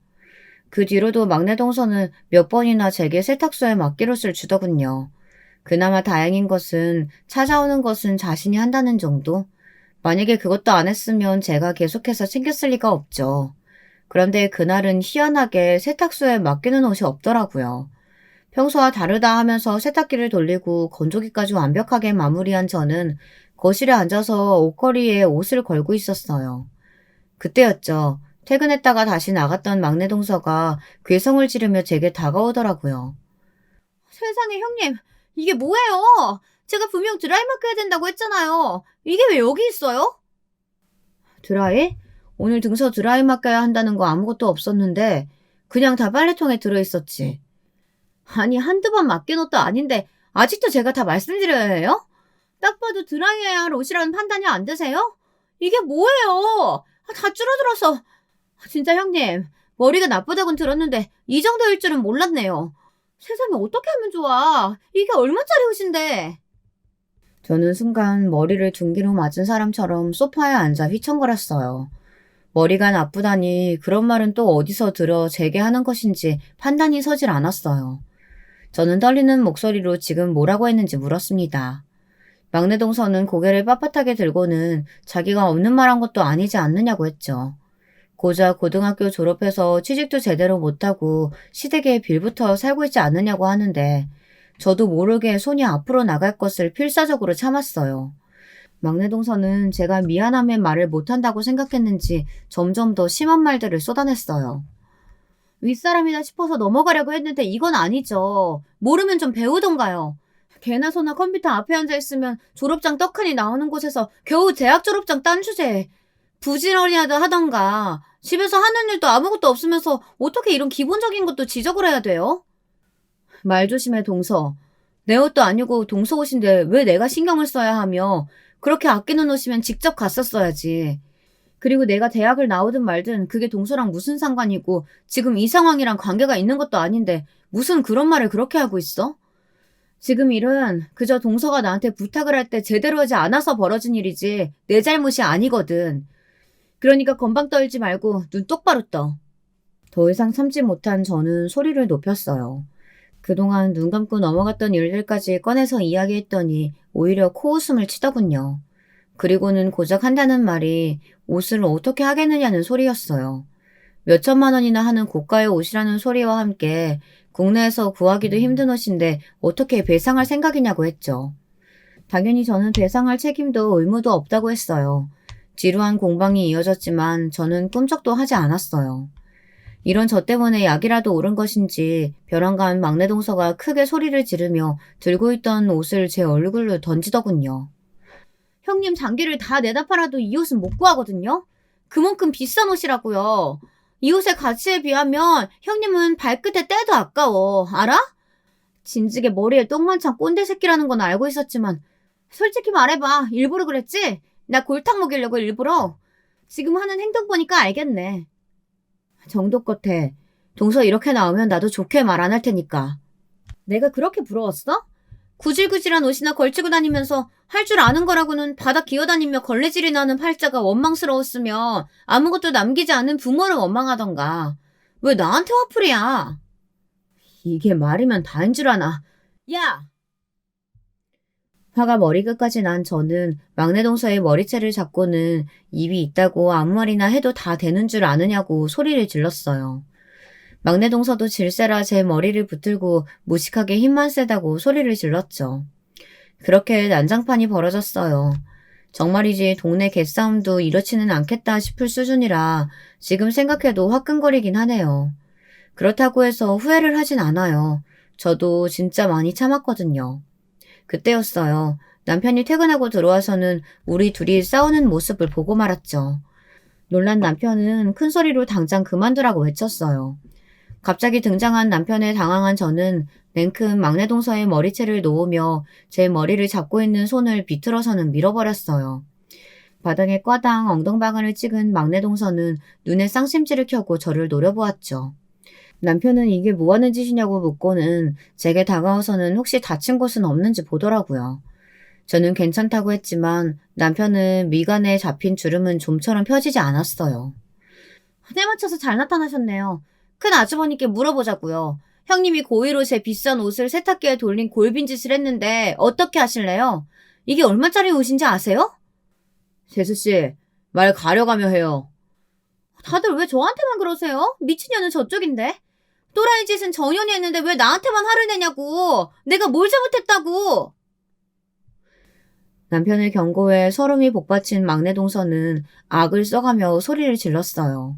[SPEAKER 1] 그 뒤로도 막내 동서는 몇 번이나 제게 세탁소에 맡기롯을 주더군요. 그나마 다행인 것은 찾아오는 것은 자신이 한다는 정도? 만약에 그것도 안 했으면 제가 계속해서 챙겼을 리가 없죠. 그런데 그날은 희한하게 세탁소에 맡기는 옷이 없더라고요. 평소와 다르다 하면서 세탁기를 돌리고 건조기까지 완벽하게 마무리한 저는 거실에 앉아서 옷걸이에 옷을 걸고 있었어요. 그때였죠. 퇴근했다가 다시 나갔던 막내 동서가 괴성을 지르며 제게 다가오더라고요. 세상에 형님, 이게 뭐예요? 제가 분명 드라이 맡겨야 된다고 했잖아요. 이게 왜 여기 있어요? 드라이? 오늘 등서 드라이 맡겨야 한다는 거 아무것도 없었는데 그냥 다 빨래통에 들어있었지. 아니, 한두 번 맡긴 옷도 아닌데 아직도 제가 다 말씀드려야 해요? 딱 봐도 드라이해야 할 옷이라는 판단이 안 드세요? 이게 뭐예요? 다 줄어들어서. 진짜 형님, 머리가 나쁘다곤 들었는데 이 정도일 줄은 몰랐네요. 세상에 어떻게 하면 좋아? 이게 얼마짜리 옷인데? 저는 순간 머리를 둔기로 맞은 사람처럼 소파에 앉아 휘청거렸어요. 머리가 나쁘다니 그런 말은 또 어디서 들어 제게 하는 것인지 판단이 서질 않았어요. 저는 떨리는 목소리로 지금 뭐라고 했는지 물었습니다. 막내 동서는 고개를 빳빳하게 들고는 자기가 없는 말 한 것도 아니지 않느냐고 했죠. 고작 고등학교 졸업해서 취직도 제대로 못하고 시댁에 빌부터 살고 있지 않느냐고 하는데 저도 모르게 손이 앞으로 나갈 것을 필사적으로 참았어요. 막내 동서는 제가 미안함의 말을 못한다고 생각했는지 점점 더 심한 말들을 쏟아냈어요. 윗사람이다 싶어서 넘어가려고 했는데 이건 아니죠. 모르면 좀 배우던가요. 개나 소나 컴퓨터 앞에 앉아있으면 졸업장 떡하니 나오는 곳에서 겨우 대학 졸업장 딴 주제에 부지런히라도 하던가. 집에서 하는 일도 아무것도 없으면서 어떻게 이런 기본적인 것도 지적을 해야 돼요? 말 조심해, 동서. 내 옷도 아니고 동서 옷인데 왜 내가 신경을 써야 하며 그렇게 아끼는 옷이면 직접 갔었어야지. 그리고 내가 대학을 나오든 말든 그게 동서랑 무슨 상관이고 지금 이 상황이랑 관계가 있는 것도 아닌데 무슨 그런 말을 그렇게 하고 있어? 지금 일은 그저 동서가 나한테 부탁을 할 때 제대로 하지 않아서 벌어진 일이지 내 잘못이 아니거든. 그러니까 건방 떨지 말고 눈 똑바로 떠. 더 이상 참지 못한 저는 소리를 높였어요. 그동안 눈 감고 넘어갔던 일들까지 꺼내서 이야기했더니 오히려 코웃음을 치더군요. 그리고는 고작 한다는 말이 옷을 어떻게 하겠느냐는 소리였어요. 몇 천만 원이나 하는 고가의 옷이라는 소리와 함께 국내에서 구하기도 힘든 옷인데 어떻게 배상할 생각이냐고 했죠. 당연히 저는 배상할 책임도 의무도 없다고 했어요. 지루한 공방이 이어졌지만 저는 꿈쩍도 하지 않았어요. 이런 저 때문에 약이라도 오른 것인지 벼랑간 막내 동서가 크게 소리를 지르며 들고 있던 옷을 제 얼굴로 던지더군요. 형님 장기를 다 내다 팔아도 이 옷은 못 구하거든요. 그만큼 비싼 옷이라고요. 이 옷의 가치에 비하면 형님은 발끝에 때도 아까워. 알아? 진즉에 머리에 똥만 찬 꼰대 새끼라는 건 알고 있었지만 솔직히 말해봐. 일부러 그랬지? 나 골탕 먹이려고 일부러. 지금 하는 행동 보니까 알겠네. 정도껏 해. 동서 이렇게 나오면 나도 좋게 말 안 할 테니까. 내가 그렇게 부러웠어? 구질구질한 옷이나 걸치고 다니면서 할 줄 아는 거라고는 바닥 기어다니며 걸레질이 나는 팔자가 원망스러웠으며 아무것도 남기지 않은 부모를 원망하던가. 왜 나한테 화풀이야? 이게 말이면 다인 줄 아나. 야! 화가 머리끝까지 난 저는 막내 동서의 머리채를 잡고는 입이 있다고 아무 말이나 해도 다 되는 줄 아느냐고 소리를 질렀어요. 막내 동서도 질세라 제 머리를 붙들고 무식하게 힘만 세다고 소리를 질렀죠. 그렇게 난장판이 벌어졌어요. 정말이지 동네 개싸움도 이렇지는 않겠다 싶을 수준이라 지금 생각해도 화끈거리긴 하네요. 그렇다고 해서 후회를 하진 않아요. 저도 진짜 많이 참았거든요. 그때였어요. 남편이 퇴근하고 들어와서는 우리 둘이 싸우는 모습을 보고 말았죠. 놀란 남편은 큰 소리로 당장 그만두라고 외쳤어요. 갑자기 등장한 남편에 당황한 저는 냉큼 막내 동서의 머리채를 놓으며 제 머리를 잡고 있는 손을 비틀어서는 밀어버렸어요. 바닥에 꽈당 엉덩방아를 찍은 막내 동서는 눈에 쌍심지를 켜고 저를 노려보았죠. 남편은 이게 뭐하는 짓이냐고 묻고는 제게 다가와서는 혹시 다친 곳은 없는지 보더라고요. 저는 괜찮다고 했지만 남편은 미간에 잡힌 주름은 좀처럼 펴지지 않았어요. 때 맞춰서 잘 나타나셨네요. 큰 아주버니께 물어보자고요. 형님이 고의로 제 비싼 옷을 세탁기에 돌린 골빈짓을 했는데 어떻게 하실래요? 이게 얼마짜리 옷인지 아세요? 재수씨, 말 가려가며 해요. 다들 왜 저한테만 그러세요? 미친년은 저쪽인데. 또라이 짓은 정연이 했는데 왜 나한테만 화를 내냐고. 내가 뭘 잘못했다고. 남편의 경고에 서름이 복받친 막내 동서는 악을 써가며 소리를 질렀어요.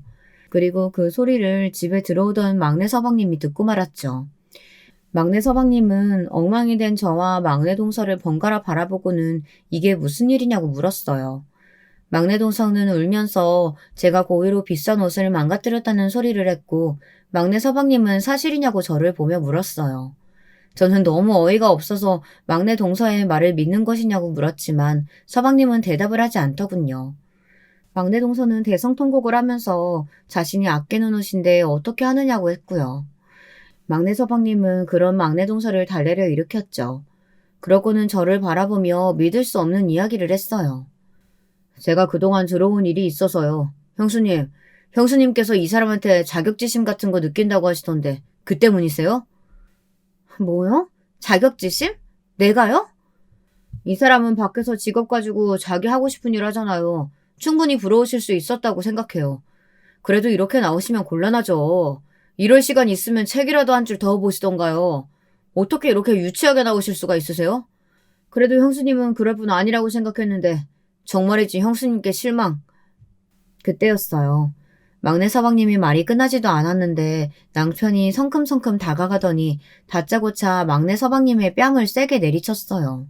[SPEAKER 1] 그리고 그 소리를 집에 들어오던 막내 서방님이 듣고 말았죠. 막내 서방님은 엉망이 된 저와 막내 동서를 번갈아 바라보고는 이게 무슨 일이냐고 물었어요. 막내 동서는 울면서 제가 고의로 비싼 옷을 망가뜨렸다는 소리를 했고 막내 서방님은 사실이냐고 저를 보며 물었어요. 저는 너무 어이가 없어서 막내 동서의 말을 믿는 것이냐고 물었지만 서방님은 대답을 하지 않더군요. 막내 동서는 대성통곡을 하면서 자신이 아끼는 옷인데 어떻게 하느냐고 했고요. 막내 서방님은 그런 막내 동서를 달래려 일으켰죠. 그러고는 저를 바라보며 믿을 수 없는 이야기를 했어요. 제가 그동안 들어온 일이 있어서요. 형수님께서 이 사람한테 자격지심 같은 거 느낀다고 하시던데 그 때문이세요? 뭐요? 자격지심? 내가요? 이 사람은 밖에서 직업 가지고 자기 하고 싶은 일 하잖아요. 충분히 부러우실 수 있었다고 생각해요. 그래도 이렇게 나오시면 곤란하죠. 이럴 시간 있으면 책이라도 한 줄 더 보시던가요. 어떻게 이렇게 유치하게 나오실 수가 있으세요? 그래도 형수님은 그럴 분 아니라고 생각했는데 정말이지 형수님께 실망. 그때였어요. 막내 서방님이 말이 끝나지도 않았는데 남편이 성큼성큼 다가가더니 다짜고짜 막내 서방님의 뺨을 세게 내리쳤어요.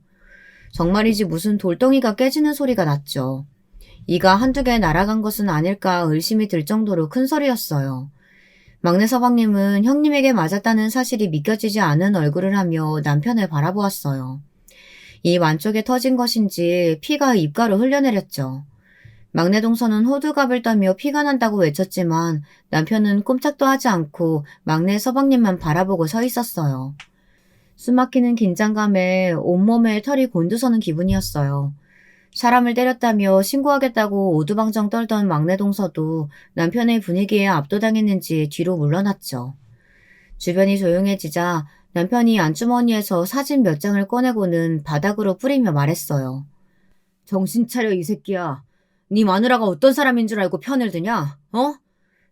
[SPEAKER 1] 정말이지 무슨 돌덩이가 깨지는 소리가 났죠. 이가 한두 개 날아간 것은 아닐까 의심이 들 정도로 큰 소리였어요. 막내 서방님은 형님에게 맞았다는 사실이 믿겨지지 않은 얼굴을 하며 남편을 바라보았어요. 입 안쪽에 터진 것인지 피가 입가로 흘려내렸죠. 막내 동서는 호들갑을 떨며 피가 난다고 외쳤지만 남편은 꼼짝도 하지 않고 막내 서방님만 바라보고 서 있었어요. 숨막히는 긴장감에 온몸에 털이 곤두서는 기분이었어요. 사람을 때렸다며 신고하겠다고 오두방정 떨던 막내 동서도 남편의 분위기에 압도당했는지 뒤로 물러났죠. 주변이 조용해지자 남편이 안주머니에서 사진 몇 장을 꺼내고는 바닥으로 뿌리며 말했어요. 정신 차려 이 새끼야. 네 마누라가 어떤 사람인 줄 알고 편을 드냐? 어?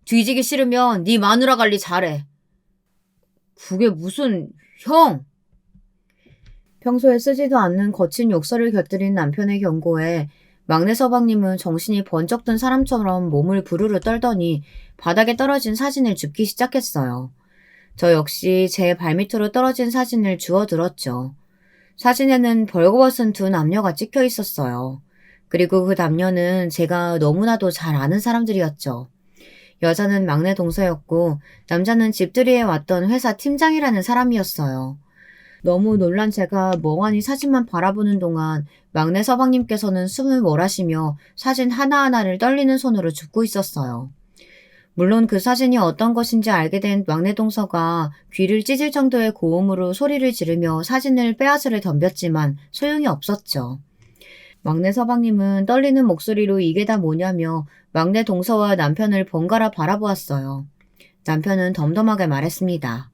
[SPEAKER 1] 뒤지기 싫으면 네 마누라 관리 잘해. 그게 무슨... 형! 평소에 쓰지도 않는 거친 욕설을 곁들인 남편의 경고에 막내 서방님은 정신이 번쩍 든 사람처럼 몸을 부르르 떨더니 바닥에 떨어진 사진을 줍기 시작했어요. 저 역시 제 발밑으로 떨어진 사진을 주워들었죠. 사진에는 벌거벗은 두 남녀가 찍혀 있었어요. 그리고 그 남녀는 제가 너무나도 잘 아는 사람들이었죠. 여자는 막내 동서였고 남자는 집들이에 왔던 회사 팀장이라는 사람이었어요. 너무 놀란 제가 멍하니 사진만 바라보는 동안 막내 서방님께서는 숨을 몰아쉬며 사진 하나하나를 떨리는 손으로 줍고 있었어요. 물론 그 사진이 어떤 것인지 알게 된 막내 동서가 귀를 찢을 정도의 고음으로 소리를 지르며 사진을 빼앗으려 덤볐지만 소용이 없었죠. 막내 서방님은 떨리는 목소리로 이게 다 뭐냐며 막내 동서와 남편을 번갈아 바라보았어요. 남편은 덤덤하게 말했습니다.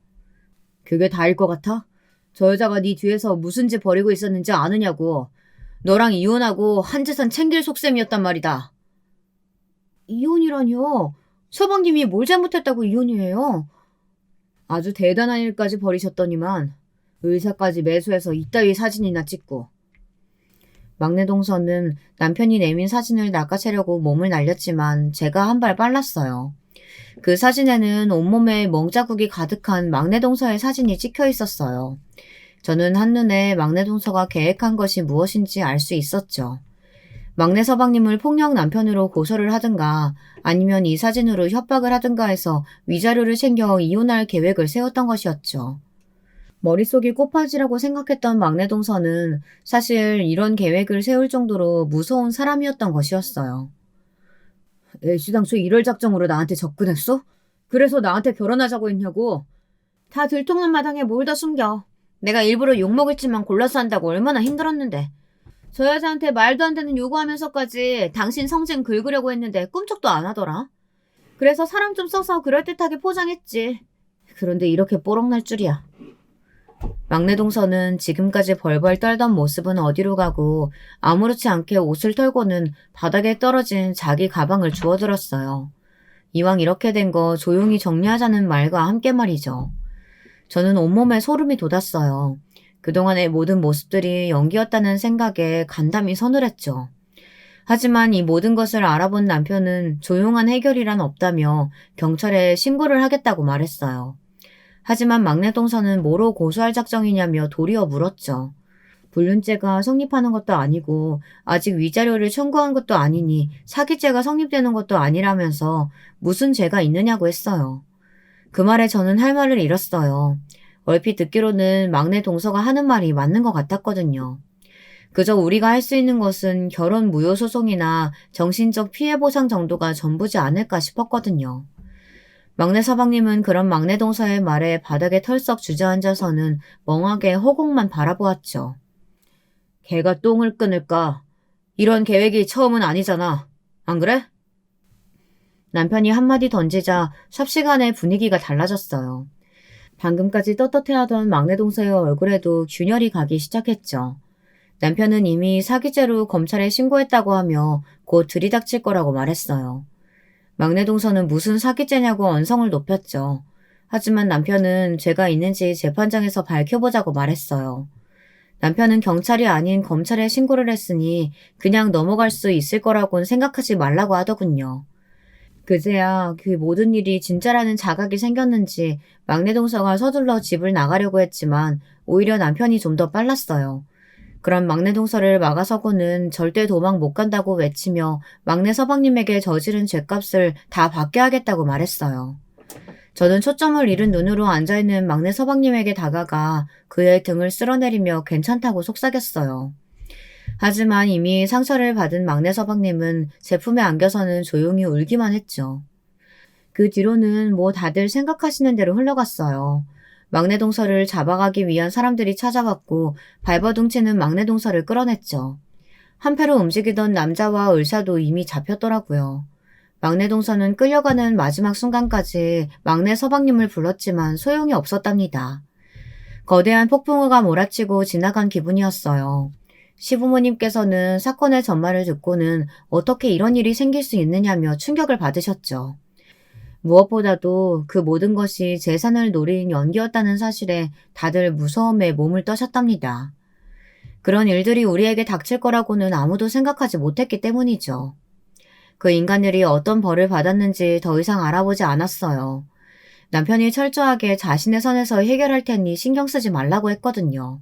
[SPEAKER 1] 그게 다일 것 같아? 저 여자가 네 뒤에서 무슨 짓 벌이고 있었는지 아느냐고. 너랑 이혼하고 한 재산 챙길 속셈이었단 말이다. 이혼이라뇨? 서방님이 뭘 잘못했다고 이혼이에요? 아주 대단한 일까지 벌이셨더니만 의사까지 매수해서 이따위 사진이나 찍고. 막내 동서는 남편이 내민 사진을 낚아채려고 몸을 날렸지만 제가 한 발 빨랐어요. 그 사진에는 온몸에 멍자국이 가득한 막내 동서의 사진이 찍혀 있었어요. 저는 한눈에 막내 동서가 계획한 것이 무엇인지 알 수 있었죠. 막내 서방님을 폭력 남편으로 고소를 하든가 아니면 이 사진으로 협박을 하든가 해서 위자료를 챙겨 이혼할 계획을 세웠던 것이었죠. 머릿속이 꼬파지라고 생각했던 막내 동서는 사실 이런 계획을 세울 정도로 무서운 사람이었던 것이었어요. 애시당초 이럴 작정으로 나한테 접근했어? 그래서 나한테 결혼하자고 했냐고? 다 들통난 마당에 뭘 다 숨겨. 내가 일부러 욕먹을 짓만 골라서 한다고 얼마나 힘들었는데. 저 여자한테 말도 안 되는 요구하면서까지 당신 성질 긁으려고 했는데 꿈쩍도 안 하더라. 그래서 사람 좀 써서 그럴듯하게 포장했지. 그런데 이렇게 뽀록날 줄이야. 막내 동서는 지금까지 벌벌 떨던 모습은 어디로 가고 아무렇지 않게 옷을 털고는 바닥에 떨어진 자기 가방을 주워들었어요. 이왕 이렇게 된 거 조용히 정리하자는 말과 함께 말이죠. 저는 온몸에 소름이 돋았어요. 그동안의 모든 모습들이 연기였다는 생각에 간담이 서늘했죠. 하지만 이 모든 것을 알아본 남편은 조용한 해결이란 없다며 경찰에 신고를 하겠다고 말했어요. 하지만 막내 동서는 뭐로 고소할 작정이냐며 도리어 물었죠. 불륜죄가 성립하는 것도 아니고 아직 위자료를 청구한 것도 아니니 사기죄가 성립되는 것도 아니라면서 무슨 죄가 있느냐고 했어요. 그 말에 저는 할 말을 잃었어요. 얼핏 듣기로는 막내 동서가 하는 말이 맞는 것 같았거든요. 그저 우리가 할 수 있는 것은 결혼 무효 소송이나 정신적 피해 보상 정도가 전부지 않을까 싶었거든요. 막내 서방님은 그런 막내 동서의 말에 바닥에 털썩 주저앉아서는 멍하게 허공만 바라보았죠. 걔가 똥을 끊을까? 이런 계획이 처음은 아니잖아. 안 그래? 남편이 한마디 던지자 삽시간에 분위기가 달라졌어요. 방금까지 떳떳해하던 막내 동서의 얼굴에도 균열이 가기 시작했죠. 남편은 이미 사기죄로 검찰에 신고했다고 하며 곧 들이닥칠 거라고 말했어요. 막내 동서는 무슨 사기죄냐고 언성을 높였죠. 하지만 남편은 죄가 있는지 재판장에서 밝혀보자고 말했어요. 남편은 경찰이 아닌 검찰에 신고를 했으니 그냥 넘어갈 수 있을 거라고는 생각하지 말라고 하더군요. 그제야 그 모든 일이 진짜라는 자각이 생겼는지 막내 동서가 서둘러 집을 나가려고 했지만 오히려 남편이 좀 더 빨랐어요. 그런 막내 동서를 막아서고는 절대 도망 못 간다고 외치며 막내 서방님에게 저지른 죗값을 다 받게 하겠다고 말했어요. 저는 초점을 잃은 눈으로 앉아있는 막내 서방님에게 다가가 그의 등을 쓸어내리며 괜찮다고 속삭였어요. 하지만 이미 상처를 받은 막내 서방님은 제품에 안겨서는 조용히 울기만 했죠. 그 뒤로는 뭐 다들 생각하시는 대로 흘러갔어요. 막내 동서를 잡아가기 위한 사람들이 찾아왔고 발버둥치는 막내 동서를 끌어냈죠. 한패로 움직이던 남자와 을사도 이미 잡혔더라고요. 막내 동서는 끌려가는 마지막 순간까지 막내 서방님을 불렀지만 소용이 없었답니다. 거대한 폭풍우가 몰아치고 지나간 기분이었어요. 시부모님께서는 사건의 전말을 듣고는 어떻게 이런 일이 생길 수 있느냐며 충격을 받으셨죠. 무엇보다도 그 모든 것이 재산을 노린 연기였다는 사실에 다들 무서움에 몸을 떠셨답니다. 그런 일들이 우리에게 닥칠 거라고는 아무도 생각하지 못했기 때문이죠. 그 인간들이 어떤 벌을 받았는지 더 이상 알아보지 않았어요. 남편이 철저하게 자신의 선에서 해결할 테니 신경 쓰지 말라고 했거든요.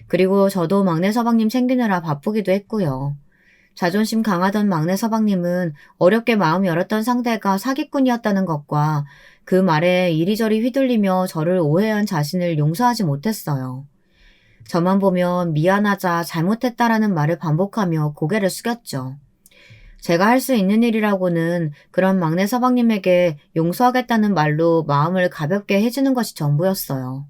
[SPEAKER 1] 그리고 저도 막내 서방님 챙기느라 바쁘기도 했고요. 자존심 강하던 막내 서방님은 어렵게 마음 열었던 상대가 사기꾼이었다는 것과 그 말에 이리저리 휘둘리며 저를 오해한 자신을 용서하지 못했어요. 저만 보면 미안하자 잘못했다라는 말을 반복하며 고개를 숙였죠. 제가 할 수 있는 일이라고는 그런 막내 서방님에게 용서하겠다는 말로 마음을 가볍게 해주는 것이 전부였어요.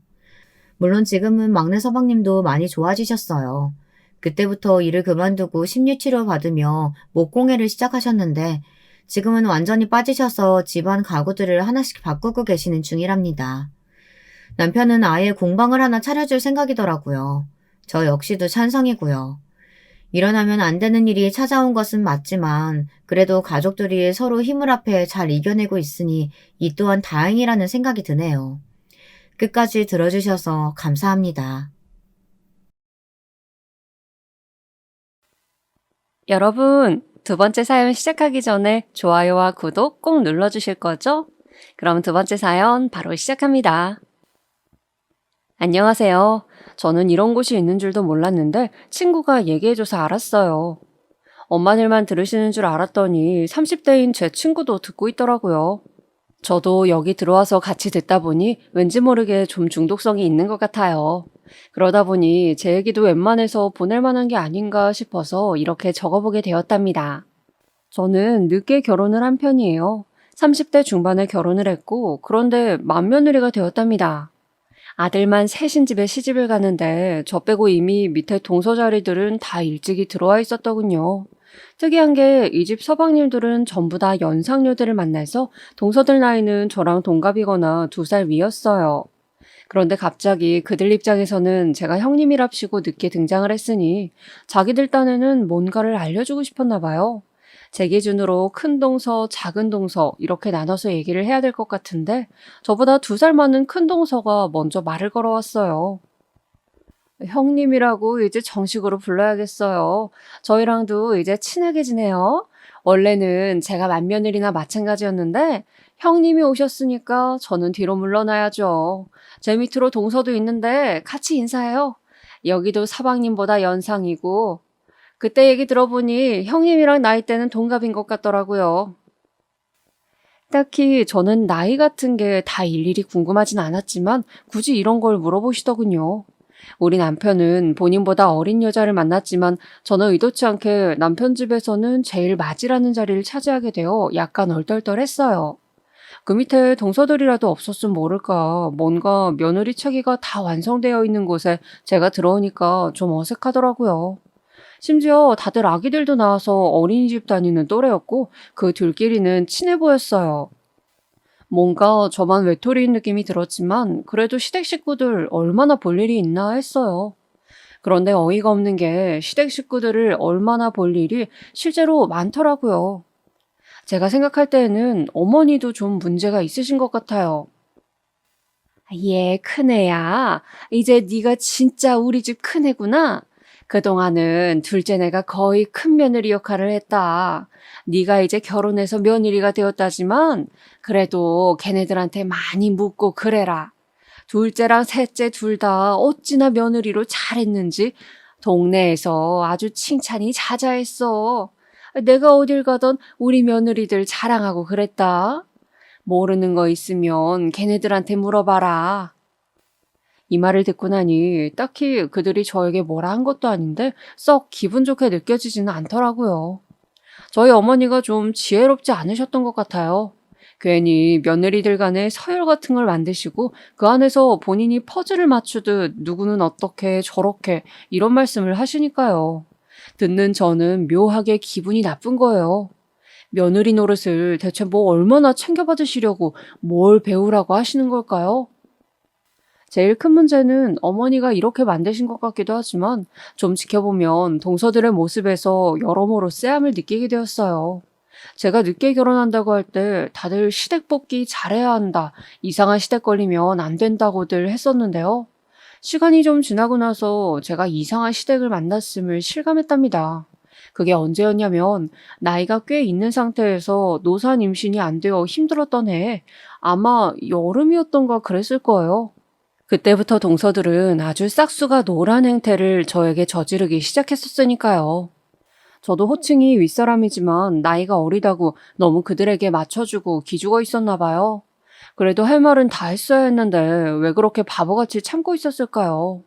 [SPEAKER 1] 물론 지금은 막내 서방님도 많이 좋아지셨어요. 그때부터 일을 그만두고 심리치료 받으며 목공예를 시작하셨는데 지금은 완전히 빠지셔서 집안 가구들을 하나씩 바꾸고 계시는 중이랍니다. 남편은 아예 공방을 하나 차려줄 생각이더라고요. 저 역시도 찬성이고요. 일어나면 안 되는 일이 찾아온 것은 맞지만 그래도 가족들이 서로 힘을 합해 잘 이겨내고 있으니 이 또한 다행이라는 생각이 드네요. 끝까지 들어주셔서 감사합니다.
[SPEAKER 2] 여러분, 두 번째 사연 시작하기 전에 좋아요와 구독 꼭 눌러주실 거죠? 그럼 두 번째 사연 바로 시작합니다. 안녕하세요. 저는 이런 곳이 있는 줄도 몰랐는데 친구가 얘기해줘서 알았어요. 엄마들만 들으시는 줄 알았더니 30대인 제 친구도 듣고 있더라고요. 저도 여기 들어와서 같이 듣다 보니 왠지 모르게 좀 중독성이 있는 것 같아요. 그러다 보니 제 얘기도 웬만해서 보낼 만한 게 아닌가 싶어서 이렇게 적어보게 되었답니다. 저는 늦게 결혼을 한 편이에요. 30대 중반에 결혼을 했고 그런데 맏며느리가 되었답니다. 아들만 셋인 집에 시집을 가는데 저 빼고 이미 밑에 동서자리들은 다 일찍이 들어와 있었더군요. 특이한 게 이 집 서방님들은 전부 다 연상녀들을 만나서 동서들 나이는 저랑 동갑이거나 2살 위였어요. 그런데 갑자기 그들 입장에서는 제가 형님이랍시고 늦게 등장을 했으니 자기들 딴에는 뭔가를 알려주고 싶었나 봐요. 제 기준으로 큰 동서, 작은 동서 이렇게 나눠서 얘기를 해야 될 것 같은데 저보다 2살 많은 큰 동서가 먼저 말을 걸어왔어요. 형님이라고 이제 정식으로 불러야겠어요. 저희랑도 이제 친하게 지내요. 원래는 제가 맏며느리나 마찬가지였는데 형님이 오셨으니까 저는 뒤로 물러나야죠. 제 밑으로 동서도 있는데 같이 인사해요. 여기도 서방님보다 연상이고 그때 얘기 들어보니 형님이랑 나이대는 동갑인 것 같더라고요. 딱히 저는 나이 같은 게 다 일일이 궁금하진 않았지만 굳이 이런 걸 물어보시더군요. 우리 남편은 본인보다 어린 여자를 만났지만 저는 의도치 않게 남편 집에서는 제일 맞이라는 자리를 차지하게 되어 약간 얼떨떨했어요. 그 밑에 동서들이라도 없었으면 모를까 뭔가 며느리 체계가 다 완성되어 있는 곳에 제가 들어오니까 좀 어색하더라고요. 심지어 다들 아기들도 낳아서 어린이집 다니는 또래였고 그 둘끼리는 친해 보였어요. 뭔가 저만 외톨이인 느낌이 들었지만 그래도 시댁 식구들 얼마나 볼 일이 있나 했어요. 그런데 어이가 없는 게 시댁 식구들을 얼마나 볼 일이 실제로 많더라고요. 제가 생각할 때에는 어머니도 좀 문제가 있으신 것 같아요. 얘 큰애야. 이제 네가 진짜 우리 집 큰애구나. 그동안은 둘째네가 거의 큰 며느리 역할을 했다. 네가 이제 결혼해서 며느리가 되었다지만 그래도 걔네들한테 많이 묻고 그래라. 둘째랑 셋째 둘 다 어찌나 며느리로 잘했는지 동네에서 아주 칭찬이 자자했어. 내가 어딜 가던 우리 며느리들 자랑하고 그랬다. 모르는 거 있으면 걔네들한테 물어봐라. 이 말을 듣고 나니 딱히 그들이 저에게 뭐라 한 것도 아닌데 썩 기분 좋게 느껴지지는 않더라고요. 저희 어머니가 좀 지혜롭지 않으셨던 것 같아요. 괜히 며느리들 간에 서열 같은 걸 만드시고 그 안에서 본인이 퍼즐을 맞추듯 누구는 어떻게 저렇게 이런 말씀을 하시니까요. 듣는 저는 묘하게 기분이 나쁜 거예요. 며느리 노릇을 대체 뭐 얼마나 챙겨받으시려고 뭘 배우라고 하시는 걸까요? 제일 큰 문제는 어머니가 이렇게 만드신 것 같기도 하지만 좀 지켜보면 동서들의 모습에서 여러모로 쎄함을 느끼게 되었어요. 제가 늦게 결혼한다고 할 때 다들 시댁 뽑기 잘해야 한다, 이상한 시댁 걸리면 안 된다고들 했었는데요. 시간이 좀 지나고 나서 제가 이상한 시댁을 만났음을 실감했답니다. 그게 언제였냐면 나이가 꽤 있는 상태에서 노산 임신이 안 되어 힘들었던 해에 아마 여름이었던가 그랬을 거예요. 그때부터 동서들은 아주 싹수가 노란 행태를 저에게 저지르기 시작했었으니까요. 저도 호칭이 윗사람이지만 나이가 어리다고 너무 그들에게 맞춰주고 기죽어 있었나 봐요. 그래도 할 말은 다 했어야 했는데 왜 그렇게 바보같이 참고 있었을까요?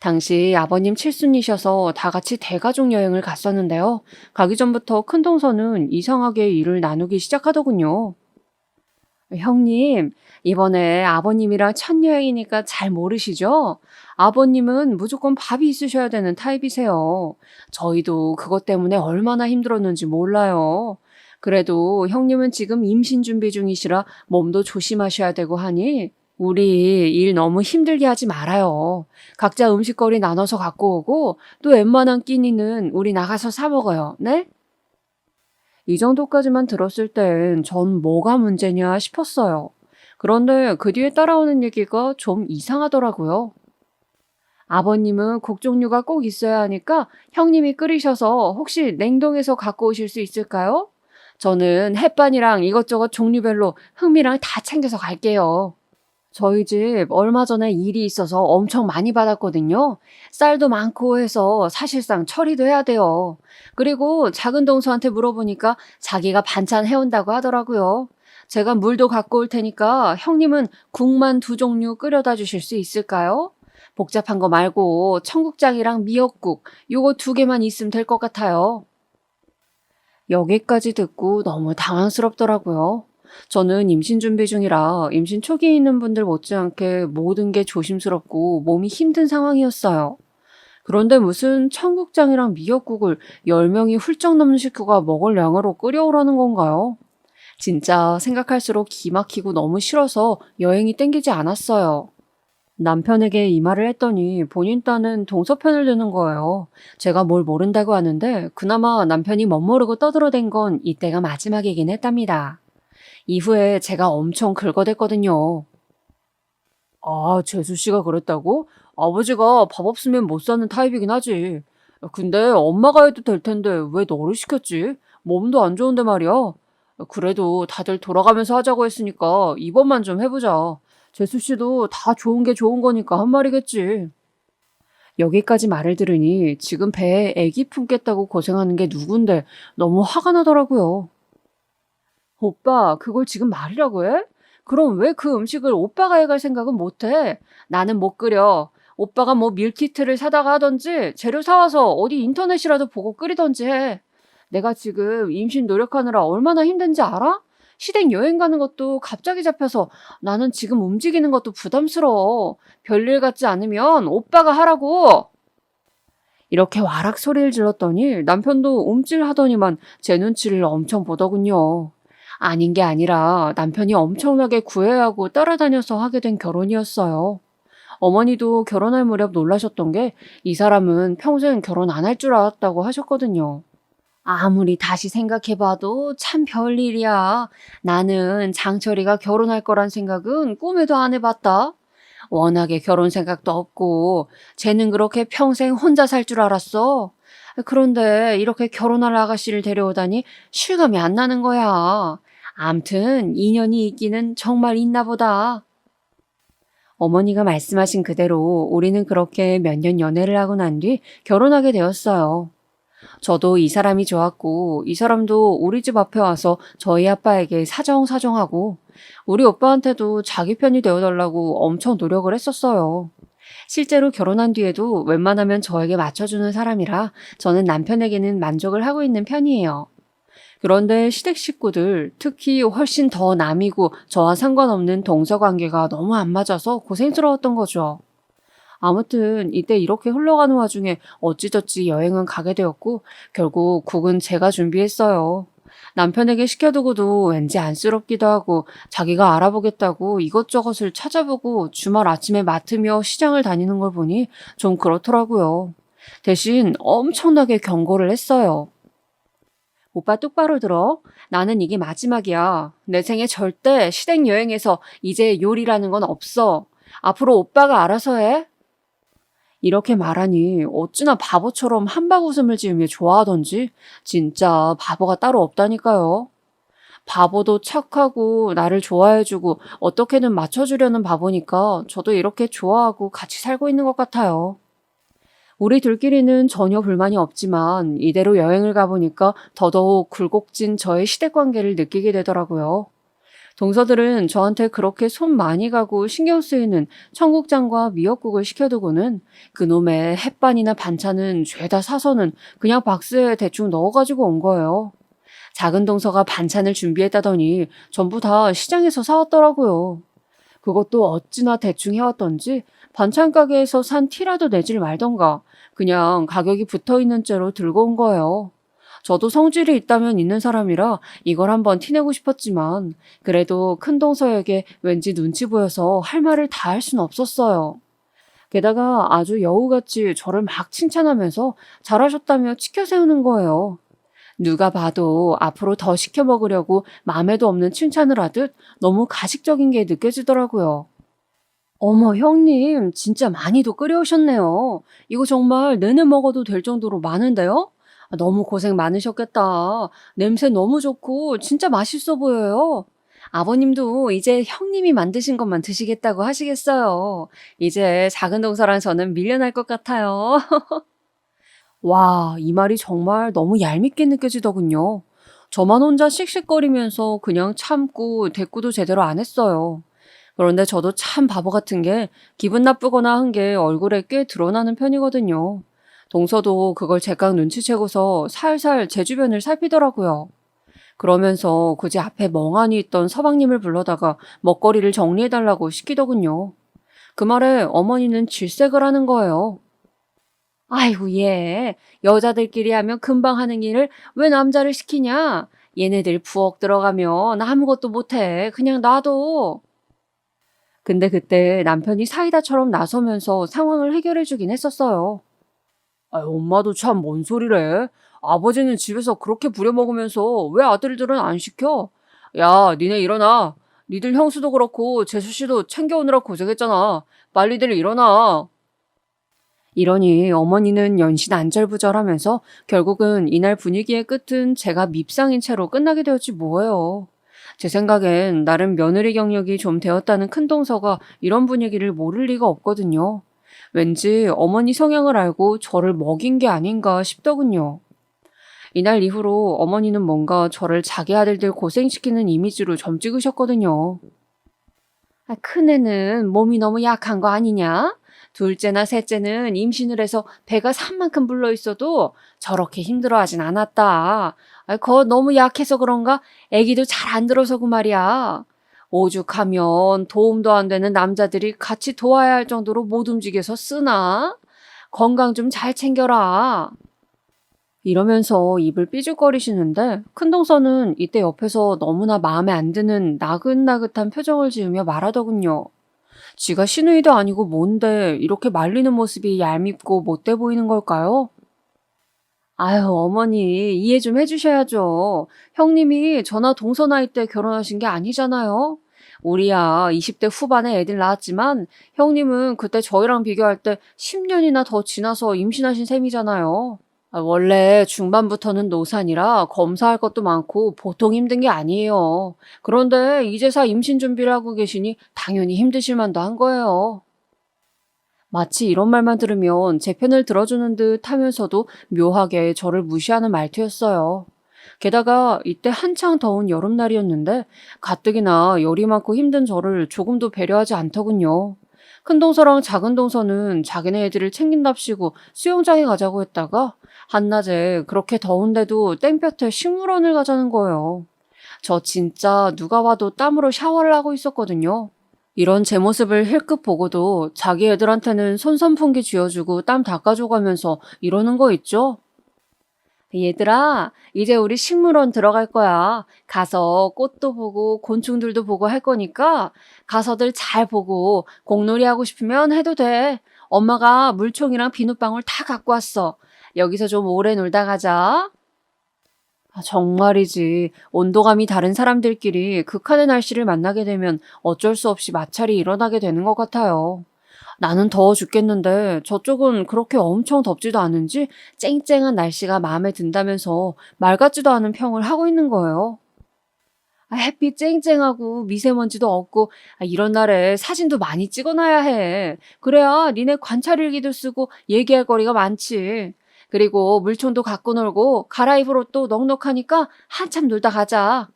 [SPEAKER 2] 당시 아버님 칠순이셔서 다 같이 대가족 여행을 갔었는데요. 가기 전부터 큰동서는 이상하게 일을 나누기 시작하더군요. 형님, 이번에 아버님이랑 첫 여행이니까 잘 모르시죠? 아버님은 무조건 밥이 있으셔야 되는 타입이세요. 저희도 그것 때문에 얼마나 힘들었는지 몰라요. 그래도 형님은 지금 임신 준비 중이시라 몸도 조심하셔야 되고 하니 우리 일 너무 힘들게 하지 말아요. 각자 음식거리 나눠서 갖고 오고 또 웬만한 끼니는 우리 나가서 사 먹어요. 네? 이 정도까지만 들었을 땐 전 뭐가 문제냐 싶었어요. 그런데 그 뒤에 따라오는 얘기가 좀 이상하더라고요. 아버님은 국 종류가 꼭 있어야 하니까 형님이 끓이셔서 혹시 냉동해서 갖고 오실 수 있을까요? 저는 햇반이랑 이것저것 종류별로 흥미랑 다 챙겨서 갈게요. 저희 집 얼마 전에 일이 있어서 엄청 많이 받았거든요. 쌀도 많고 해서 사실상 처리도 해야 돼요. 그리고 작은 동서한테 물어보니까 자기가 반찬 해온다고 하더라고요. 제가 물도 갖고 올 테니까 형님은 국만 2종류 끓여다 주실 수 있을까요? 복잡한 거 말고 청국장이랑 미역국 요거 2개만 있으면 될 것 같아요. 여기까지 듣고 너무 당황스럽더라고요. 저는 임신 준비 중이라 임신 초기에 있는 분들 못지않게 모든 게 조심스럽고 몸이 힘든 상황이었어요. 그런데 무슨 청국장이랑 미역국을 10명이 훌쩍 넘는 식구가 먹을 양으로 끓여오라는 건가요? 진짜 생각할수록 기 막히고 너무 싫어서 여행이 땡기지 않았어요. 남편에게 이 말을 했더니 본인 딴은 동서편을 드는 거예요. 제가 뭘 모른다고 하는데 그나마 남편이 멋모르고 떠들어댄 건 이때가 마지막이긴 했답니다. 이후에 제가 엄청 긁어댔거든요. 아, 재수 씨가 그랬다고? 아버지가 밥 없으면 못 사는 타입이긴 하지. 근데 엄마가 해도 될 텐데 왜 너를 시켰지? 몸도 안 좋은데 말이야. 그래도 다들 돌아가면서 하자고 했으니까 이번만 좀 해보자. 재수 씨도 다 좋은 게 좋은 거니까 한 말이겠지. 여기까지 말을 들으니 지금 배에 애기 품겠다고 고생하는 게 누군데 너무 화가 나더라고요. 오빠, 그걸 지금 말이라고 해? 그럼 왜 그 음식을 오빠가 해갈 생각은 못 해? 나는 못 끓여. 오빠가 뭐 밀키트를 사다가 하던지 재료 사와서 어디 인터넷이라도 보고 끓이던지 해. 내가 지금 임신 노력하느라 얼마나 힘든지 알아? 시댁 여행 가는 것도 갑자기 잡혀서 나는 지금 움직이는 것도 부담스러워. 별일 같지 않으면 오빠가 하라고. 이렇게 와락 소리를 질렀더니 남편도 움찔하더니만 제 눈치를 엄청 보더군요. 아닌 게 아니라 남편이 엄청나게 구애하고 따라다녀서 하게 된 결혼이었어요. 어머니도 결혼할 무렵 놀라셨던 게 이 사람은 평생 결혼 안 할 줄 알았다고 하셨거든요. 아무리 다시 생각해봐도 참 별일이야. 나는 장철이가 결혼할 거란 생각은 꿈에도 안 해봤다. 워낙에 결혼 생각도 없고 쟤는 그렇게 평생 혼자 살 줄 알았어. 그런데 이렇게 결혼할 아가씨를 데려오다니 실감이 안 나는 거야. 암튼 인연이 있기는 정말 있나 보다. 어머니가 말씀하신 그대로 우리는 그렇게 몇 년 연애를 하고 난 뒤 결혼하게 되었어요. 저도 이 사람이 좋았고 이 사람도 우리 집 앞에 와서 저희 아빠에게 사정사정하고 우리 오빠한테도 자기 편이 되어달라고 엄청 노력을 했었어요. 실제로 결혼한 뒤에도 웬만하면 저에게 맞춰주는 사람이라 저는 남편에게는 만족을 하고 있는 편이에요. 그런데 시댁 식구들, 특히 훨씬 더 남이고 저와 상관없는 동서관계가 너무 안 맞아서 고생스러웠던 거죠. 아무튼 이때 이렇게 흘러가는 와중에 어찌저찌 여행은 가게 되었고 결국 국은 제가 준비했어요. 남편에게 시켜두고도 왠지 안쓰럽기도 하고 자기가 알아보겠다고 이것저것을 찾아보고 주말 아침에 맡으며 시장을 다니는 걸 보니 좀 그렇더라고요. 대신 엄청나게 경고를 했어요. 오빠 똑바로 들어. 나는 이게 마지막이야. 내 생에 절대 시댁 여행에서 이제 요리라는 건 없어. 앞으로 오빠가 알아서 해. 이렇게 말하니 어찌나 바보처럼 한박 웃음을 지으며 좋아하던지 진짜 바보가 따로 없다니까요. 바보도 착하고 나를 좋아해주고 어떻게든 맞춰주려는 바보니까 저도 이렇게 좋아하고 같이 살고 있는 것 같아요. 우리 둘끼리는 전혀 불만이 없지만 이대로 여행을 가보니까 더더욱 굴곡진 저의 시댁 관계를 느끼게 되더라고요. 동서들은 저한테 그렇게 손 많이 가고 신경 쓰이는 청국장과 미역국을 시켜두고는 그놈의 햇반이나 반찬은 죄다 사서는 그냥 박스에 대충 넣어가지고 온 거예요. 작은 동서가 반찬을 준비했다더니 전부 다 시장에서 사왔더라고요. 그것도 어찌나 대충 해왔던지 반찬 가게에서 산 티라도 내질 말던가 그냥 가격이 붙어있는 채로 들고 온 거예요. 저도 성질이 있다면 있는 사람이라 이걸 한번 티내고 싶었지만 그래도 큰 동서에게 왠지 눈치 보여서 할 말을 다 할 순 없었어요. 게다가 아주 여우같이 저를 막 칭찬하면서 잘하셨다며 치켜 세우는 거예요. 누가 봐도 앞으로 더 시켜 먹으려고 마음에도 없는 칭찬을 하듯 너무 가식적인 게 느껴지더라고요. 어머, 형님, 진짜 많이도 끓여오셨네요. 이거 정말 내내 먹어도 될 정도로 많은데요? 너무 고생 많으셨겠다. 냄새 너무 좋고 진짜 맛있어 보여요. 아버님도 이제 형님이 만드신 것만 드시겠다고 하시겠어요. 이제 작은 동서랑 저는 밀려날 것 같아요. 와, 이 말이 정말 너무 얄밉게 느껴지더군요. 저만 혼자 씩씩거리면서 그냥 참고 대꾸도 제대로 안 했어요. 그런데 저도 참 바보 같은 게 기분 나쁘거나 한 게 얼굴에 꽤 드러나는 편이거든요. 동서도 그걸 제깍 눈치채고서 살살 제 주변을 살피더라고요. 그러면서 굳이 앞에 멍하니 있던 서방님을 불러다가 먹거리를 정리해달라고 시키더군요. 그 말에 어머니는 질색을 하는 거예요. 아이고, 얘. 여자들끼리 하면 금방 하는 일을 왜 남자를 시키냐? 얘네들 부엌 들어가면 아무것도 못해. 그냥 놔둬. 근데 그때 남편이 사이다처럼 나서면서 상황을 해결해주긴 했었어요. 아, 엄마도 참 뭔 소리래. 아버지는 집에서 그렇게 부려먹으면서 왜 아들들은 안 시켜? 야, 니네 일어나. 니들 형수도 그렇고 재수 씨도 챙겨오느라 고생했잖아. 빨리들 일어나. 이러니 어머니는 연신 안절부절하면서 결국은 이날 분위기의 끝은 제가 밉상인 채로 끝나게 되었지 뭐예요. 제 생각엔 나름 며느리 경력이 좀 되었다는 큰동서가 이런 분위기를 모를 리가 없거든요. 왠지 어머니 성향을 알고 저를 먹인 게 아닌가 싶더군요. 이날 이후로 어머니는 뭔가 저를 자기 아들들 고생시키는 이미지로 점 찍으셨거든요. 큰애는 몸이 너무 약한 거 아니냐? 둘째나 셋째는 임신을 해서 배가 산 만큼 불러 있어도 저렇게 힘들어하진 않았다. 거 너무 약해서 그런가? 애기도 잘 안 들어서 그 말이야. 오죽하면 도움도 안 되는 남자들이 같이 도와야 할 정도로 못 움직여서 쓰나? 건강 좀 잘 챙겨라. 이러면서 입을 삐죽거리시는데 큰동서는 이때 옆에서 너무나 마음에 안 드는 나긋나긋한 표정을 지으며 말하더군요. 지가 시누이도 아니고 뭔데 이렇게 말리는 모습이 얄밉고 못돼 보이는 걸까요? 아유, 어머니 이해 좀 해주셔야죠. 형님이 저나 동서 나이 때 결혼하신 게 아니잖아요. 우리야 20대 후반에 애들 낳았지만 형님은 그때 저희랑 비교할 때 10년이나 더 지나서 임신하신 셈이잖아요. 원래 중반부터는 노산이라 검사할 것도 많고 보통 힘든 게 아니에요. 그런데 이제사 임신 준비를 하고 계시니 당연히 힘드실 만도 한 거예요. 마치 이런 말만 들으면 제 편을 들어주는 듯 하면서도 묘하게 저를 무시하는 말투였어요. 게다가 이때 한창 더운 여름날이었는데 가뜩이나 열이 많고 힘든 저를 조금도 배려하지 않더군요. 큰 동서랑 작은 동서는 자기네 애들을 챙긴답시고 수영장에 가자고 했다가 한낮에 그렇게 더운데도 땡볕에 식물원을 가자는 거예요. 저 진짜 누가 봐도 땀으로 샤워를 하고 있었거든요. 이런 제 모습을 힐끗 보고도 자기 애들한테는 손선풍기 쥐어주고 땀 닦아줘가면서 이러는 거 있죠? 얘들아, 이제 우리 식물원 들어갈 거야. 가서 꽃도 보고 곤충들도 보고 할 거니까 가서들 잘 보고 공놀이 하고 싶으면 해도 돼. 엄마가 물총이랑 비눗방울 다 갖고 왔어. 여기서 좀 오래 놀다 가자. 정말이지. 온도감이 다른 사람들끼리 극한의 날씨를 만나게 되면 어쩔 수 없이 마찰이 일어나게 되는 것 같아요. 나는 더워 죽겠는데 저쪽은 그렇게 엄청 덥지도 않은지 쨍쨍한 날씨가 마음에 든다면서 말 같지도 않은 평을 하고 있는 거예요. 햇빛 쨍쨍하고 미세먼지도 없고 이런 날에 사진도 많이 찍어놔야 해. 그래야 니네 관찰일기도 쓰고 얘기할 거리가 많지. 그리고 물총도 갖고 놀고 갈아입을 옷도 넉넉하니까 한참 놀다 가자.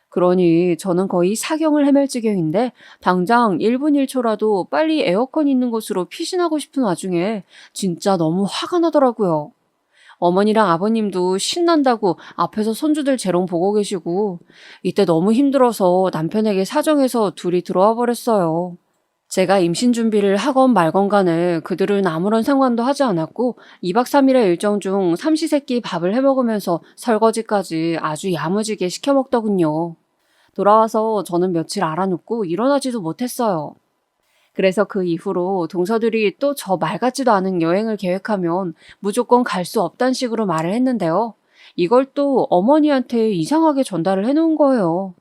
[SPEAKER 2] 그러니 저는 거의 사경을 헤맬 지경인데 당장 1분 1초라도 빨리 에어컨 있는 곳으로 피신하고 싶은 와중에 진짜 너무 화가 나더라고요. 어머니랑 아버님도 신난다고 앞에서 손주들 재롱 보고 계시고 이때 너무 힘들어서 남편에게 사정해서 둘이 들어와 버렸어요. 제가 임신 준비를 하건 말건 간에 그들은 아무런 상관도 하지 않았고 2박 3일의 일정 중 삼시세끼 밥을 해먹으면서 설거지까지 아주 야무지게 시켜 먹더군요. 돌아와서 저는 며칠 알아눕고 일어나지도 못했어요. 그래서 그 이후로 동서들이 또 저 말 같지도 않은 여행을 계획하면 무조건 갈 수 없단 식으로 말을 했는데요. 이걸 또 어머니한테 이상하게 전달을 해놓은 거예요.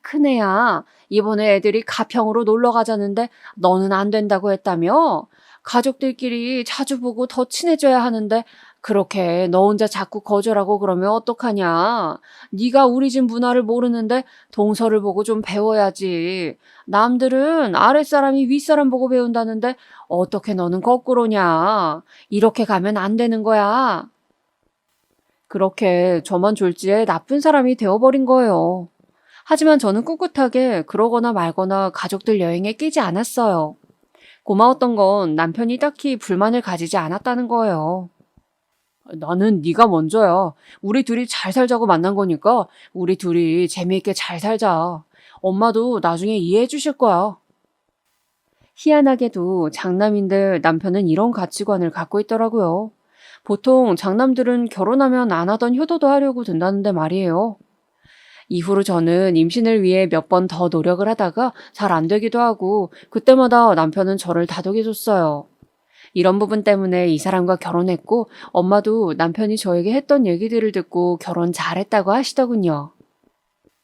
[SPEAKER 2] 큰애야, 이번에 애들이 가평으로 놀러 가자는데 너는 안 된다고 했다며? 가족들끼리 자주 보고 더 친해져야 하는데 그렇게 너 혼자 자꾸 거절하고 그러면 어떡하냐? 네가 우리 집 문화를 모르는데 동서를 보고 좀 배워야지. 남들은 아랫사람이 윗사람 보고 배운다는데 어떻게 너는 거꾸로냐? 이렇게 가면 안 되는 거야. 그렇게 저만 졸지에 나쁜 사람이 되어버린 거예요. 하지만 저는 꿋꿋하게 그러거나 말거나 가족들 여행에 끼지 않았어요. 고마웠던 건 남편이 딱히 불만을 가지지 않았다는 거예요. 나는 네가 먼저야. 우리 둘이 잘 살자고 만난 거니까 우리 둘이 재미있게 잘 살자. 엄마도 나중에 이해해 주실 거야. 희한하게도 장남인들 남편은 이런 가치관을 갖고 있더라고요. 보통 장남들은 결혼하면 안 하던 효도도 하려고 든다는데 말이에요. 이후로 저는 임신을 위해 몇 번 더 노력을 하다가 잘 안 되기도 하고 그때마다 남편은 저를 다독여줬어요. 이런 부분 때문에 이 사람과 결혼했고 엄마도 남편이 저에게 했던 얘기들을 듣고 결혼 잘했다고 하시더군요.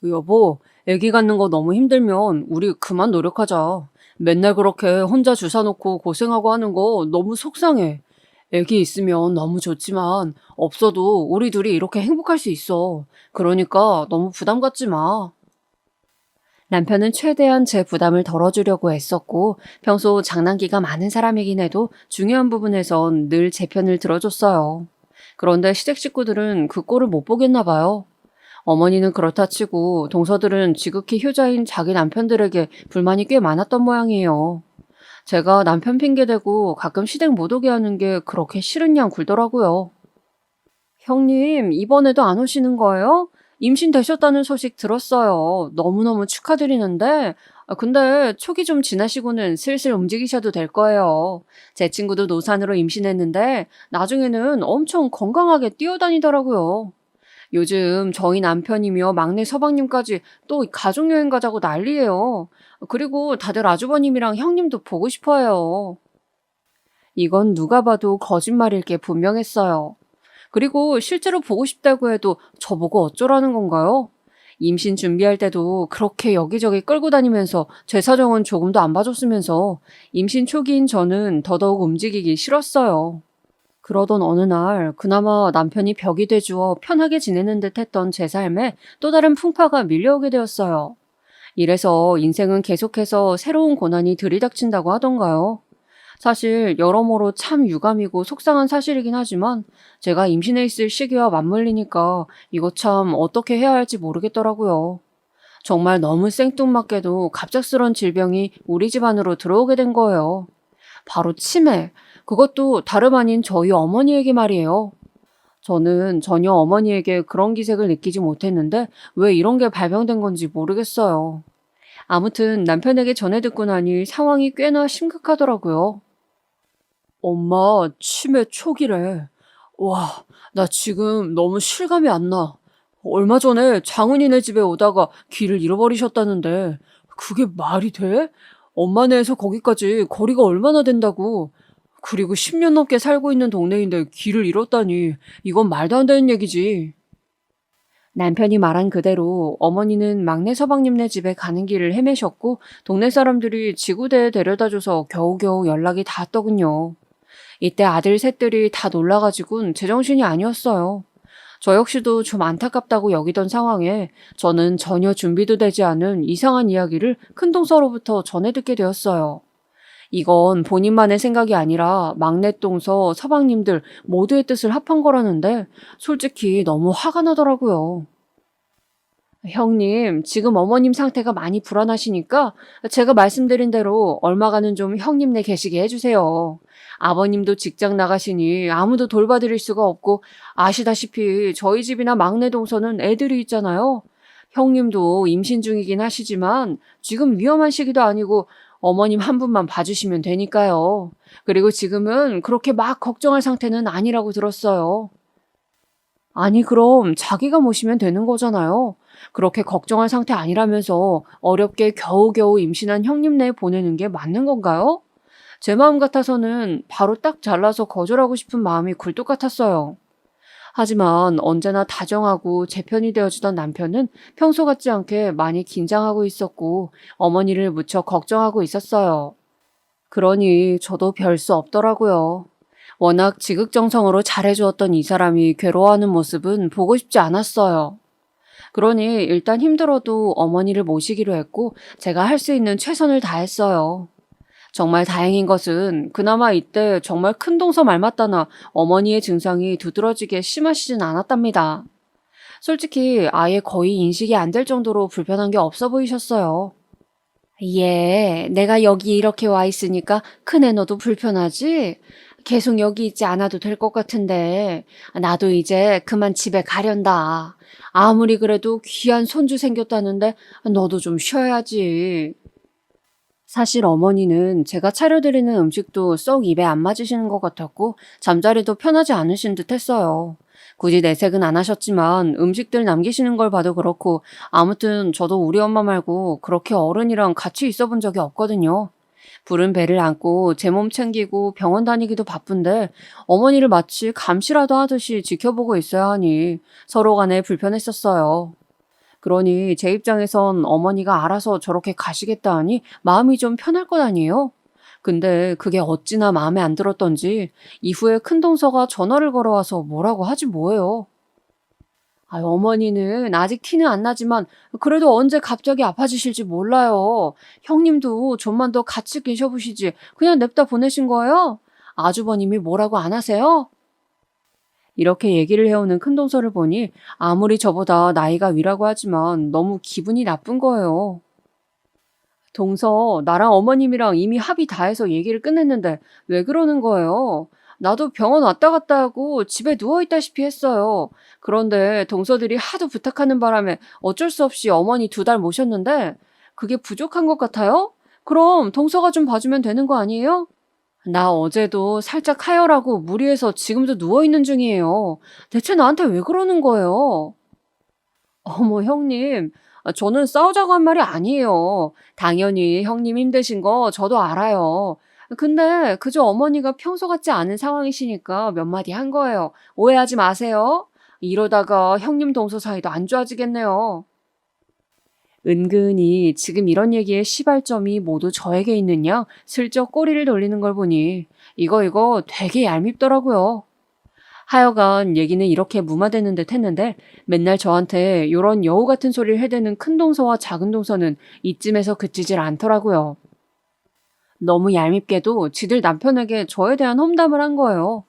[SPEAKER 2] 여보, 애기 갖는 거 너무 힘들면 우리 그만 노력하자. 맨날 그렇게 혼자 주사 놓고 고생하고 하는 거 너무 속상해. 애기 있으면 너무 좋지만 없어도 우리 둘이 이렇게 행복할 수 있어. 그러니까 너무 부담 갖지 마. 남편은 최대한 제 부담을 덜어주려고 애썼고 평소 장난기가 많은 사람이긴 해도 중요한 부분에선 늘 제 편을 들어줬어요. 그런데 시댁 식구들은 그 꼴을 못 보겠나 봐요. 어머니는 그렇다 치고 동서들은 지극히 효자인 자기 남편들에게 불만이 꽤 많았던 모양이에요. 제가 남편 핑계대고 가끔 시댁 못 오게 하는 게 그렇게 싫은 양 굴더라고요. 형님, 이번에도 안 오시는 거예요? 임신되셨다는 소식 들었어요. 너무너무 축하드리는데, 근데 초기 좀 지나시고는 슬슬 움직이셔도 될 거예요. 제 친구도 노산으로 임신했는데, 나중에는 엄청 건강하게 뛰어다니더라고요. 요즘 저희 남편이며 막내 서방님까지 또 가족여행 가자고 난리예요. 그리고 다들 아주버님이랑 형님도 보고 싶어해요. 이건 누가 봐도 거짓말일 게 분명했어요. 그리고 실제로 보고 싶다고 해도 저보고 어쩌라는 건가요? 임신 준비할 때도 그렇게 여기저기 끌고 다니면서 제 사정은 조금도 안 봐줬으면서 임신 초기인 저는 더더욱 움직이기 싫었어요. 그러던 어느 날 그나마 남편이 벽이 돼주어 편하게 지내는 듯 했던 제 삶에 또 다른 풍파가 밀려오게 되었어요. 이래서 인생은 계속해서 새로운 고난이 들이닥친다고 하던가요. 사실 여러모로 참 유감이고 속상한 사실이긴 하지만 제가 임신해 있을 시기와 맞물리니까 이거 참 어떻게 해야 할지 모르겠더라고요. 정말 너무 생뚱맞게도 갑작스런 질병이 우리 집안으로 들어오게 된 거예요. 바로 치매. 그것도 다름 아닌 저희 어머니에게 말이에요. 저는 전혀 어머니에게 그런 기색을 느끼지 못했는데 왜 이런 게 발병된 건지 모르겠어요. 아무튼 남편에게 전해 듣고 나니 상황이 꽤나 심각하더라고요. 엄마, 치매 초기래. 와, 나 지금 너무 실감이 안 나. 얼마 전에 장은이네 집에 오다가 길을 잃어버리셨다는데, 그게 말이 돼? 엄마네에서 거기까지 거리가 얼마나 된다고. 그리고 10년 넘게 살고 있는 동네인데 길을 잃었다니, 이건 말도 안 되는 얘기지. 남편이 말한 그대로 어머니는 막내 서방님네 집에 가는 길을 헤매셨고, 동네 사람들이 지구대에 데려다줘서 겨우겨우 연락이 닿았더군요. 이때 아들 셋들이 다 놀라가지고는 제정신이 아니었어요. 저 역시도 좀 안타깝다고 여기던 상황에 저는 전혀 준비도 되지 않은 이상한 이야기를 큰동서로부터 전해 듣게 되었어요. 이건 본인만의 생각이 아니라 막내동서 서방님들 모두의 뜻을 합한 거라는데 솔직히 너무 화가 나더라고요. 형님, 지금 어머님 상태가 많이 불안하시니까 제가 말씀드린 대로 얼마간은 좀 형님네 계시게 해주세요. 아버님도 직장 나가시니 아무도 돌봐드릴 수가 없고 아시다시피 저희 집이나 막내 동서는 애들이 있잖아요. 형님도 임신 중이긴 하시지만 지금 위험한 시기도 아니고 어머님 한 분만 봐주시면 되니까요. 그리고 지금은 그렇게 막 걱정할 상태는 아니라고 들었어요. 아니, 그럼 자기가 모시면 되는 거잖아요. 그렇게 걱정할 상태 아니라면서 어렵게 겨우겨우 임신한 형님네 보내는 게 맞는 건가요? 제 마음 같아서는 바로 딱 잘라서 거절하고 싶은 마음이 굴뚝 같았어요. 하지만 언제나 다정하고 제 편이 되어주던 남편은 평소 같지 않게 많이 긴장하고 있었고 어머니를 무척 걱정하고 있었어요. 그러니 저도 별 수 없더라고요. 워낙 지극정성으로 잘해주었던 이 사람이 괴로워하는 모습은 보고 싶지 않았어요. 그러니 일단 힘들어도 어머니를 모시기로 했고 제가 할 수 있는 최선을 다했어요. 정말 다행인 것은 그나마 이때 정말 큰 동서 말 맞다나 어머니의 증상이 두드러지게 심하시진 않았답니다. 솔직히 아예 거의 인식이 안 될 정도로 불편한 게 없어 보이셨어요. 예, 내가 여기 이렇게 와 있으니까 큰애 너도 불편하지? 계속 여기 있지 않아도 될 것 같은데 나도 이제 그만 집에 가련다. 아무리 그래도 귀한 손주 생겼다는데 너도 좀 쉬어야지. 사실 어머니는 제가 차려드리는 음식도 썩 입에 안 맞으시는 것 같았고 잠자리도 편하지 않으신 듯 했어요. 굳이 내색은 안 하셨지만 음식들 남기시는 걸 봐도 그렇고 아무튼 저도 우리 엄마 말고 그렇게 어른이랑 같이 있어 본 적이 없거든요. 부른 배를 안고 제 몸 챙기고 병원 다니기도 바쁜데 어머니를 마치 감시라도 하듯이 지켜보고 있어야 하니 서로 간에 불편했었어요. 그러니 제 입장에선 어머니가 알아서 저렇게 가시겠다 하니 마음이 좀 편할 것 아니에요? 근데 그게 어찌나 마음에 안 들었던지 이후에 큰동서가 전화를 걸어와서 뭐라고 하지 뭐예요. 아, 어머니는 아직 티는 안 나지만 그래도 언제 갑자기 아파지실지 몰라요. 형님도 좀만 더 같이 계셔보시지. 그냥 냅다 보내신 거예요? 아주버님이 뭐라고 안 하세요? 이렇게 얘기를 해오는 큰동서를 보니 아무리 저보다 나이가 위라고 하지만 너무 기분이 나쁜 거예요. 동서, 나랑 어머님이랑 이미 합의 다 해서 얘기를 끝냈는데 왜 그러는 거예요? 나도 병원 왔다 갔다 하고 집에 누워있다시피 했어요. 그런데 동서들이 하도 부탁하는 바람에 어쩔 수 없이 어머니 2달 모셨는데 그게 부족한 것 같아요? 그럼 동서가 좀 봐주면 되는 거 아니에요? 나 어제도 살짝 하혈하고 무리해서 지금도 누워있는 중이에요. 대체 나한테 왜 그러는 거예요? 어머, 형님. 저는 싸우자고 한 말이 아니에요. 당연히 형님 힘드신 거 저도 알아요. 근데 그저 어머니가 평소 같지 않은 상황이시니까 몇 마디 한 거예요. 오해하지 마세요. 이러다가 형님 동서 사이도 안 좋아지겠네요. 은근히 지금 이런 얘기의 시발점이 모두 저에게 있는 양 슬쩍 꼬리를 돌리는 걸 보니 이거 되게 얄밉더라고요. 하여간 얘기는 이렇게 무마되는 듯 했는데 맨날 저한테 요런 여우 같은 소리를 해대는 큰 동서와 작은 동서는 이쯤에서 그치질 않더라고요. 너무 얄밉게도 지들 남편에게 저에 대한 험담을 한 거예요.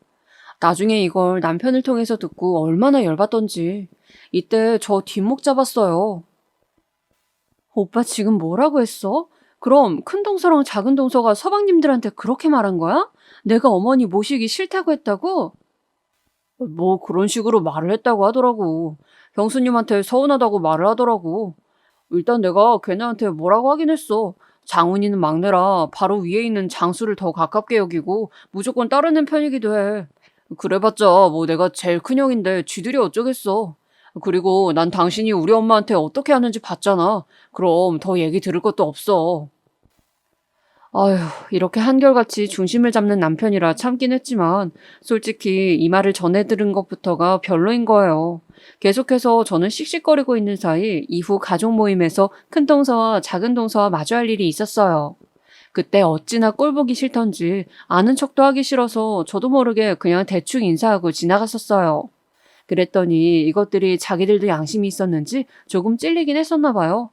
[SPEAKER 2] 나중에 이걸 남편을 통해서 듣고 얼마나 열받던지. 이때 저 뒷목 잡았어요. 오빠 지금 뭐라고 했어? 그럼 큰 동서랑 작은 동서가 서방님들한테 그렇게 말한 거야? 내가 어머니 모시기 싫다고 했다고? 뭐 그런 식으로 말을 했다고 하더라고. 형수님한테 서운하다고 말을 하더라고. 일단 내가 걔네한테 뭐라고 하긴 했어. 장훈이는 막내라 바로 위에 있는 장수를 더 가깝게 여기고 무조건 따르는 편이기도 해. 그래봤자 뭐 내가 제일 큰형인데 쥐들이 어쩌겠어. 그리고 난 당신이 우리 엄마한테 어떻게 하는지 봤잖아. 그럼 더 얘기 들을 것도 없어. 아휴, 이렇게 한결같이 중심을 잡는 남편이라 참긴 했지만 솔직히 이 말을 전해 들은 것부터가 별로인 거예요. 계속해서 저는 씩씩거리고 있는 사이 이후 가족 모임에서 큰 동서와 작은 동서와 마주할 일이 있었어요. 그때 어찌나 꼴보기 싫던지 아는 척도 하기 싫어서 저도 모르게 그냥 대충 인사하고 지나갔었어요. 그랬더니 이것들이 자기들도 양심이 있었는지 조금 찔리긴 했었나 봐요.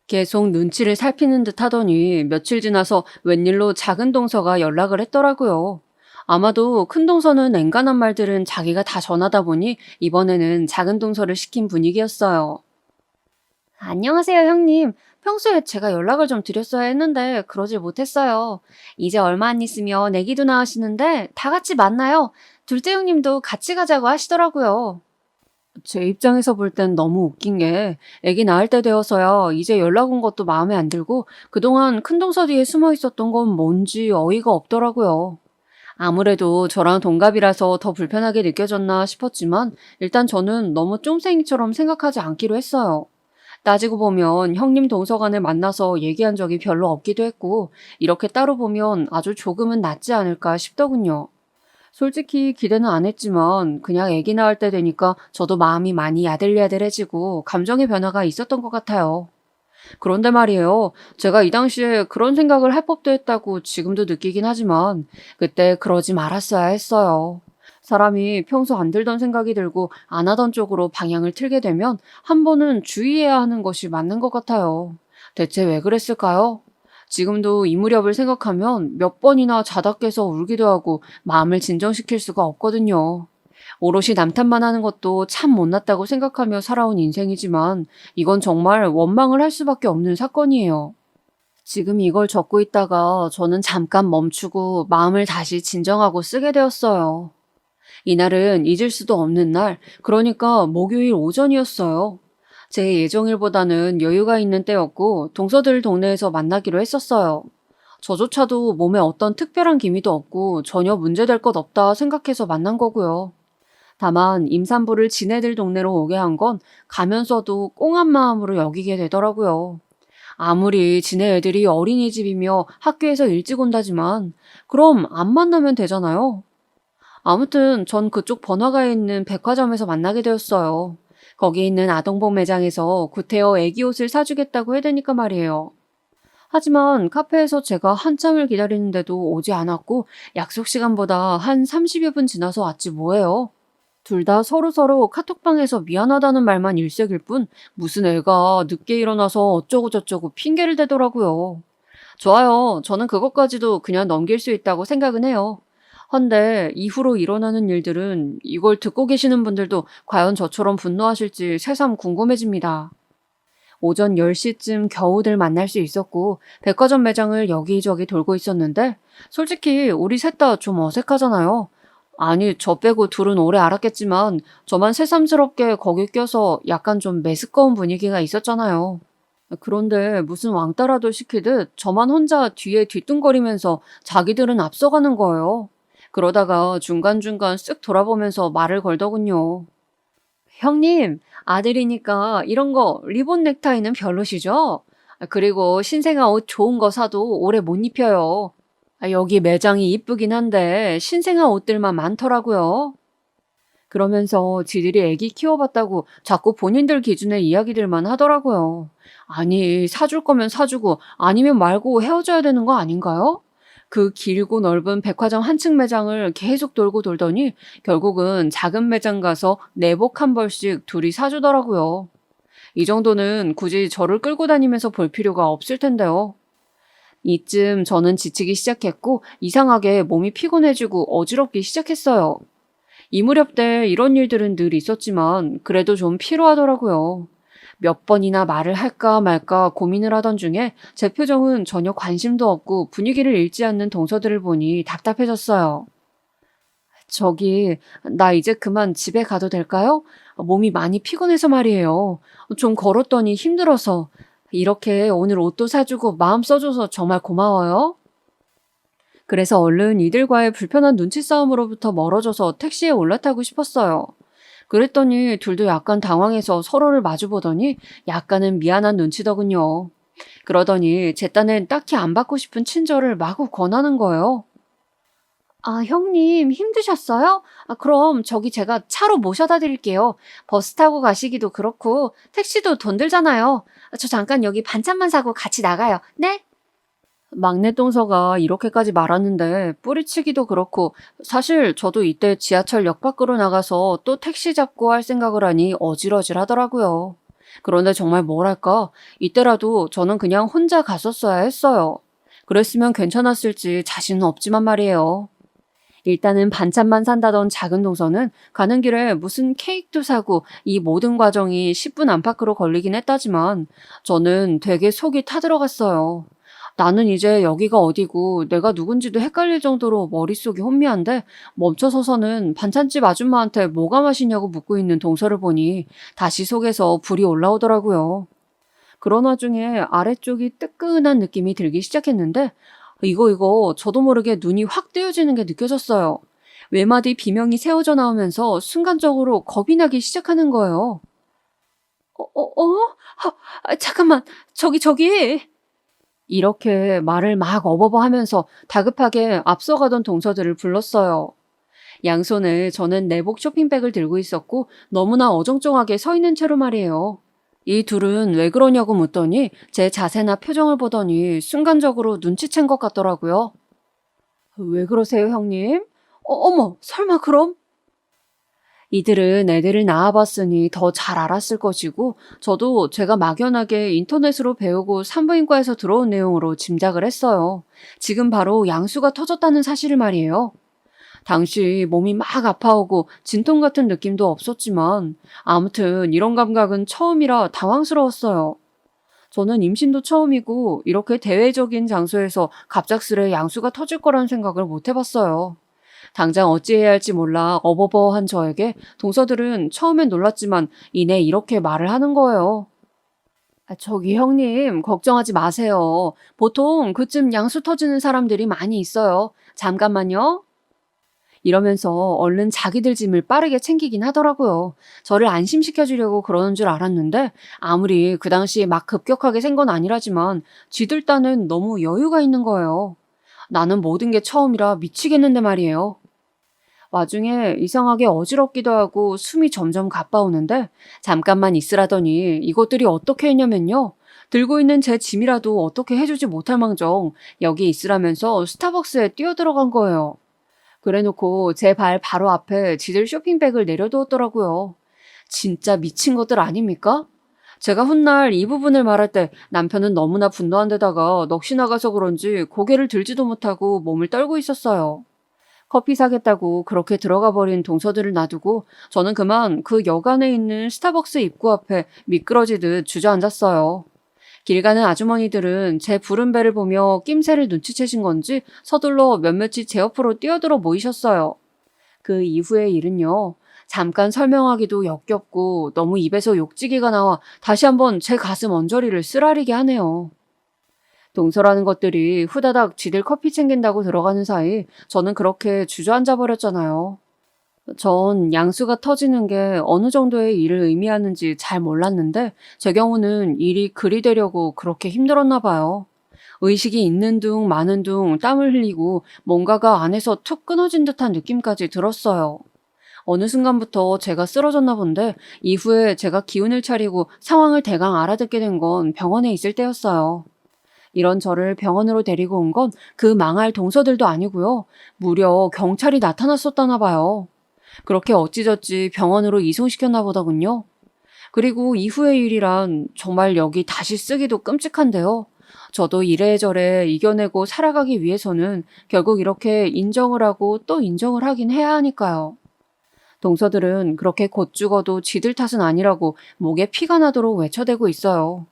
[SPEAKER 2] 계속 눈치를 살피는 듯 하더니 며칠 지나서 웬일로 작은 동서가 연락을 했더라고요. 아마도 큰 동서는 엔간한 말들은 자기가 다 전하다 보니 이번에는 작은 동서를 시킨 분위기였어요. 안녕하세요, 형님. 평소에 제가 연락을 좀 드렸어야 했는데 그러질 못했어요. 이제 얼마 안 있으면 애기도 낳으시는데 다 같이 만나요. 둘째 형님도 같이 가자고 하시더라고요. 제 입장에서 볼 땐 너무 웃긴 게 애기 낳을 때 되어서야 이제 연락 온 것도 마음에 안 들고 그동안 큰 동서 뒤에 숨어 있었던 건 뭔지 어이가 없더라고요. 아무래도 저랑 동갑이라서 더 불편하게 느껴졌나 싶었지만 일단 저는 너무 쫌생이처럼 생각하지 않기로 했어요. 따지고 보면 형님 동서간을 만나서 얘기한 적이 별로 없기도 했고 이렇게 따로 보면 아주 조금은 낫지 않을까 싶더군요. 솔직히 기대는 안 했지만 그냥 아기 낳을 때 되니까 저도 마음이 많이 야들야들해지고 감정의 변화가 있었던 것 같아요. 그런데 말이에요. 제가 이 당시에 그런 생각을 할 법도 했다고 지금도 느끼긴 하지만 그때 그러지 말았어야 했어요. 사람이 평소 안 들던 생각이 들고 안 하던 쪽으로 방향을 틀게 되면 한 번은 주의해야 하는 것이 맞는 것 같아요. 대체 왜 그랬을까요? 지금도 이 무렵을 생각하면 몇 번이나 자다 깨서 울기도 하고 마음을 진정시킬 수가 없거든요. 오롯이 남탓만 하는 것도 참 못났다고 생각하며 살아온 인생이지만 이건 정말 원망을 할 수밖에 없는 사건이에요. 지금 이걸 적고 있다가 저는 잠깐 멈추고 마음을 다시 진정하고 쓰게 되었어요. 이날은 잊을 수도 없는 날, 그러니까 목요일 오전이었어요. 제 예정일보다는 여유가 있는 때였고 동서들 동네에서 만나기로 했었어요. 저조차도 몸에 어떤 특별한 기미도 없고 전혀 문제될 것 없다 생각해서 만난 거고요. 다만 임산부를 지네들 동네로 오게 한 건 가면서도 꽁한 마음으로 여기게 되더라고요. 아무리 지네 애들이 어린이집이며 학교에서 일찍 온다지만 그럼 안 만나면 되잖아요. 아무튼 전 그쪽 번화가에 있는 백화점에서 만나게 되었어요. 거기 있는 아동복 매장에서 구태여 애기 옷을 사주겠다고 해대니까 말이에요. 하지만 카페에서 제가 한참을 기다리는데도 오지 않았고 약속 시간보다 한 30여 분 지나서 왔지 뭐예요. 둘 다 서로서로 카톡방에서 미안하다는 말만 일색일 뿐 무슨 애가 늦게 일어나서 어쩌고저쩌고 핑계를 대더라고요. 좋아요. 저는 그것까지도 그냥 넘길 수 있다고 생각은 해요. 헌데 이후로 일어나는 일들은 이걸 듣고 계시는 분들도 과연 저처럼 분노하실지 새삼 궁금해집니다. 오전 10시쯤 겨우들 만날 수 있었고 백화점 매장을 여기저기 돌고 있었는데 솔직히 우리 셋 다 좀 어색하잖아요. 아니, 저 빼고 둘은 오래 알았겠지만 저만 새삼스럽게 거기 껴서 약간 좀 메스꺼운 분위기가 있었잖아요. 그런데 무슨 왕따라도 시키듯 저만 혼자 뒤에 뒤뚱거리면서 자기들은 앞서가는 거예요. 그러다가 중간중간 쓱 돌아보면서 말을 걸더군요. 형님, 아들이니까 이런 거 리본 넥타이는 별로시죠? 그리고 신생아 옷 좋은 거 사도 오래 못 입혀요. 여기 매장이 이쁘긴 한데 신생아 옷들만 많더라고요. 그러면서 지들이 애기 키워봤다고 자꾸 본인들 기준의 이야기들만 하더라고요. 아니, 사줄 거면 사주고 아니면 말고 헤어져야 되는 거 아닌가요? 그 길고 넓은 백화점 한층 매장을 계속 돌고 돌더니 결국은 작은 매장 가서 내복 한 벌씩 둘이 사주더라고요. 이 정도는 굳이 저를 끌고 다니면서 볼 필요가 없을 텐데요. 이쯤 저는 지치기 시작했고 이상하게 몸이 피곤해지고 어지럽기 시작했어요. 이 무렵 때 이런 일들은 늘 있었지만 그래도 좀 피로하더라고요. 몇 번이나 말을 할까 말까 고민을 하던 중에 제 표정은 전혀 관심도 없고 분위기를 읽지 않는 동서들을 보니 답답해졌어요. 저기, 나 이제 그만 집에 가도 될까요? 몸이 많이 피곤해서 말이에요. 좀 걸었더니 힘들어서. 이렇게 오늘 옷도 사주고 마음 써줘서 정말 고마워요. 그래서 얼른 이들과의 불편한 눈치 싸움으로부터 멀어져서 택시에 올라타고 싶었어요. 그랬더니 둘도 약간 당황해서 서로를 마주보더니 약간은 미안한 눈치더군요. 그러더니 제 딴엔 딱히 안 받고 싶은 친절을 마구 권하는 거예요. 아, 형님 힘드셨어요? 그럼 저기 제가 차로 모셔다 드릴게요. 버스 타고 가시기도 그렇고 택시도 돈 들잖아요. 저 잠깐 여기 반찬만 사고 같이 나가요. 네? 막내 동서가 이렇게까지 말하는데 뿌리치기도 그렇고 사실 저도 이때 지하철역 밖으로 나가서 또 택시 잡고 할 생각을 하니 어질어질 하더라고요. 그런데 정말 뭐랄까, 이때라도 저는 그냥 혼자 갔었어야 했어요. 그랬으면 괜찮았을지 자신은 없지만 말이에요. 일단은 반찬만 산다던 작은 동서는 가는 길에 무슨 케이크도 사고 이 모든 과정이 10분 안팎으로 걸리긴 했다지만 저는 되게 속이 타들어갔어요. 나는 이제 여기가 어디고 내가 누군지도 헷갈릴 정도로 머릿속이 혼미한데 멈춰서서는 반찬집 아줌마한테 뭐가 맛있냐고 묻고 있는 동서를 보니 다시 속에서 불이 올라오더라고요. 그런 와중에 아래쪽이 뜨끈한 느낌이 들기 시작했는데 이거 저도 모르게 눈이 확 뜨여지는 게 느껴졌어요. 외마디 비명이 새어져 나오면서 순간적으로 겁이 나기 시작하는 거예요. 잠깐만, 저기. 이렇게 말을 막 어버버하면서 다급하게 앞서가던 동서들을 불렀어요. 양손에 저는 내복 쇼핑백을 들고 있었고 너무나 어정쩡하게 서 있는 채로 말이에요. 이 둘은 왜 그러냐고 묻더니 제 자세나 표정을 보더니 순간적으로 눈치챈 것 같더라고요. 왜 그러세요, 형님? 어머, 설마 그럼? 이들은 애들을 낳아봤으니 더 잘 알았을 것이고 저도 제가 막연하게 인터넷으로 배우고 산부인과에서 들어온 내용으로 짐작을 했어요. 지금 바로 양수가 터졌다는 사실을 말이에요. 당시 몸이 막 아파오고 진통 같은 느낌도 없었지만 아무튼 이런 감각은 처음이라 당황스러웠어요. 저는 임신도 처음이고 이렇게 대외적인 장소에서 갑작스레 양수가 터질 거란 생각을 못 해봤어요. 당장 어찌해야 할지 몰라 어버버한 저에게 동서들은 처음엔 놀랐지만 이내 이렇게 말을 하는 거예요. 저기 형님, 걱정하지 마세요. 보통 그쯤 양수 터지는 사람들이 많이 있어요. 잠깐만요. 이러면서 얼른 자기들 짐을 빠르게 챙기긴 하더라고요. 저를 안심시켜주려고 그러는 줄 알았는데 아무리 그 당시 막 급격하게 센 건 아니라지만 쥐들 딴엔 너무 여유가 있는 거예요. 나는 모든 게 처음이라 미치겠는데 말이에요. 와중에 이상하게 어지럽기도 하고 숨이 점점 가빠오는데 잠깐만 있으라더니 이것들이 어떻게 했냐면요. 들고 있는 제 짐이라도 어떻게 해주지 못할 망정 여기 있으라면서 스타벅스에 뛰어들어간 거예요. 그래놓고 제 발 바로 앞에 지들 쇼핑백을 내려두었더라고요. 진짜 미친 것들 아닙니까? 제가 훗날 이 부분을 말할 때 남편은 너무나 분노한 데다가 넋이 나가서 그런지 고개를 들지도 못하고 몸을 떨고 있었어요. 커피 사겠다고 그렇게 들어가 버린 동서들을 놔두고 저는 그만 그 여관에 있는 스타벅스 입구 앞에 미끄러지듯 주저앉았어요. 길 가는 아주머니들은 제 부른 배를 보며 낌새를 눈치채신 건지 서둘러 몇몇이 제 옆으로 뛰어들어 모이셨어요. 그 이후의 일은요. 잠깐 설명하기도 역겹고 너무 입에서 욕지기가 나와 다시 한번 제 가슴 언저리를 쓰라리게 하네요. 동서라는 것들이 후다닥 지들 커피 챙긴다고 들어가는 사이 저는 그렇게 주저앉아 버렸잖아요. 전 양수가 터지는 게 어느 정도의 일을 의미하는지 잘 몰랐는데 제 경우는 일이 그리 되려고 그렇게 힘들었나 봐요. 의식이 있는 둥 마는 둥 땀을 흘리고 뭔가가 안에서 툭 끊어진 듯한 느낌까지 들었어요. 어느 순간부터 제가 쓰러졌나 본데 이후에 제가 기운을 차리고 상황을 대강 알아듣게 된 건 병원에 있을 때였어요. 이런 저를 병원으로 데리고 온 건 그 망할 동서들도 아니고요. 무려 경찰이 나타났었다나 봐요. 그렇게 어찌저찌 병원으로 이송시켰나 보더군요. 그리고 이후의 일이란 정말 여기 다시 쓰기도 끔찍한데요. 저도 이래저래 이겨내고 살아가기 위해서는 결국 이렇게 인정을 하고 또 인정을 하긴 해야 하니까요. 동서들은 그렇게 곧 죽어도 지들 탓은 아니라고 목에 피가 나도록 외쳐대고 있어요.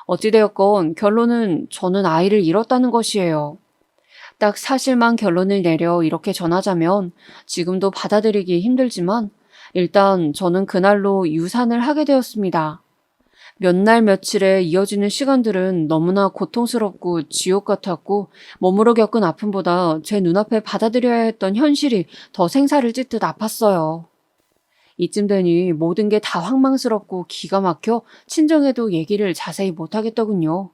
[SPEAKER 2] 어찌되었건 결론은 저는 아이를 잃었다는 것이에요. 딱 사실만 결론을 내려 이렇게 전하자면 지금도 받아들이기 힘들지만 일단 저는 그날로 유산을 하게 되었습니다. 몇 날 며칠에 이어지는 시간들은 너무나 고통스럽고 지옥 같았고 몸으로 겪은 아픔보다 제 눈앞에 받아들여야 했던 현실이 더 생사를 찢듯 아팠어요. 이쯤 되니 모든 게 다 황망스럽고 기가 막혀 친정에도 얘기를 자세히 못하겠더군요.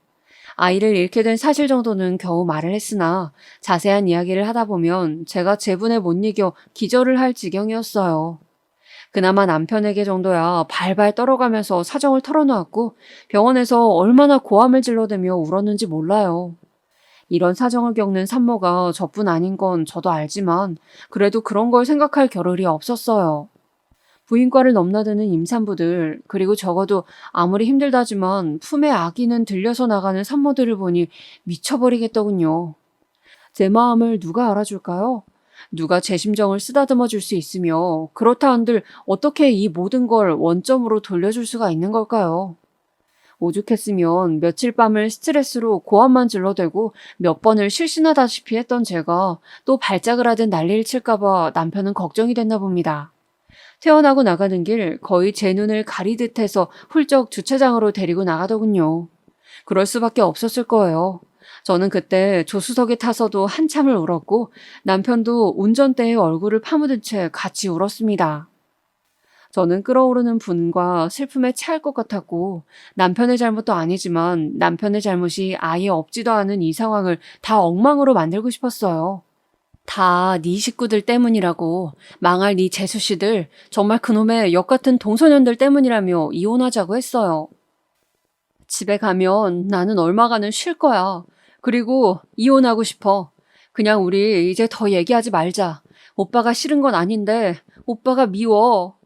[SPEAKER 2] 아이를 잃게 된 사실 정도는 겨우 말을 했으나 자세한 이야기를 하다 보면 제가 제분에 못 이겨 기절을 할 지경이었어요. 그나마 남편에게 정도야 발발 떨어가면서 사정을 털어놓았고 병원에서 얼마나 고함을 질러대며 울었는지 몰라요. 이런 사정을 겪는 산모가 저뿐 아닌 건 저도 알지만 그래도 그런 걸 생각할 겨를이 없었어요. 부인과를 넘나드는 임산부들, 그리고 적어도 아무리 힘들다지만 품에 아기는 들려서 나가는 산모들을 보니 미쳐버리겠더군요. 제 마음을 누가 알아줄까요? 누가 제 심정을 쓰다듬어 줄 수 있으며 그렇다 한들 어떻게 이 모든 걸 원점으로 돌려줄 수가 있는 걸까요? 오죽했으면 며칠 밤을 스트레스로 고함만 질러대고 몇 번을 실신하다시피 했던 제가 또 발작을 하듯 난리를 칠까봐 남편은 걱정이 됐나 봅니다. 퇴원하고 나가는 길 거의 제 눈을 가리듯 해서 훌쩍 주차장으로 데리고 나가더군요. 그럴 수밖에 없었을 거예요. 저는 그때 조수석에 타서도 한참을 울었고 남편도 운전대에 얼굴을 파묻은 채 같이 울었습니다. 저는 끓어오르는 분과 슬픔에 체할 것 같았고 남편의 잘못도 아니지만 남편의 잘못이 아예 없지도 않은 이 상황을 다 엉망으로 만들고 싶었어요. 다 네 식구들 때문이라고, 망할 네 재수씨들, 정말 그놈의 역같은 동소년들 때문이라며 이혼하자고 했어요. 집에 가면 나는 얼마간은 쉴 거야. 그리고 이혼하고 싶어. 그냥 우리 이제 더 얘기하지 말자. 오빠가 싫은 건 아닌데 오빠가 미워.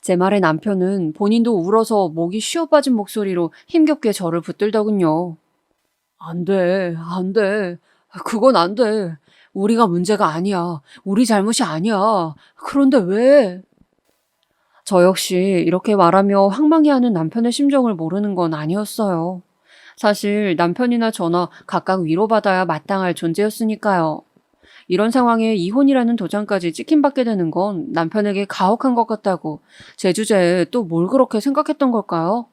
[SPEAKER 2] 제 말에 남편은 본인도 울어서 목이 쉬어 빠진 목소리로 힘겹게 저를 붙들더군요. 안 돼, 안 돼. 그건 안 돼. 우리가 문제가 아니야. 우리 잘못이 아니야. 그런데 왜? 저 역시 이렇게 말하며 황망해하는 남편의 심정을 모르는 건 아니었어요. 사실 남편이나 저나 각각 위로받아야 마땅할 존재였으니까요. 이런 상황에 이혼이라는 도장까지 찍힘받게 되는 건 남편에게 가혹한 것 같다고 제 주제에 또 뭘 그렇게 생각했던 걸까요?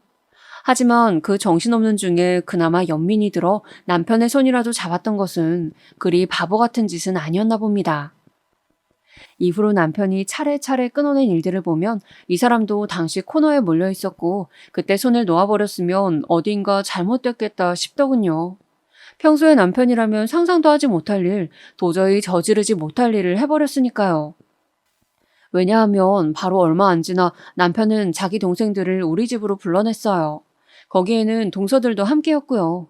[SPEAKER 2] 하지만 그 정신없는 중에 그나마 연민이 들어 남편의 손이라도 잡았던 것은 그리 바보 같은 짓은 아니었나 봅니다. 이후로 남편이 차례차례 끊어낸 일들을 보면 이 사람도 당시 코너에 몰려 있었고 그때 손을 놓아버렸으면 어딘가 잘못됐겠다 싶더군요. 평소에 남편이라면 상상도 하지 못할 일, 도저히 저지르지 못할 일을 해버렸으니까요. 왜냐하면 바로 얼마 안 지나 남편은 자기 동생들을 우리 집으로 불러냈어요. 거기에는 동서들도 함께였고요.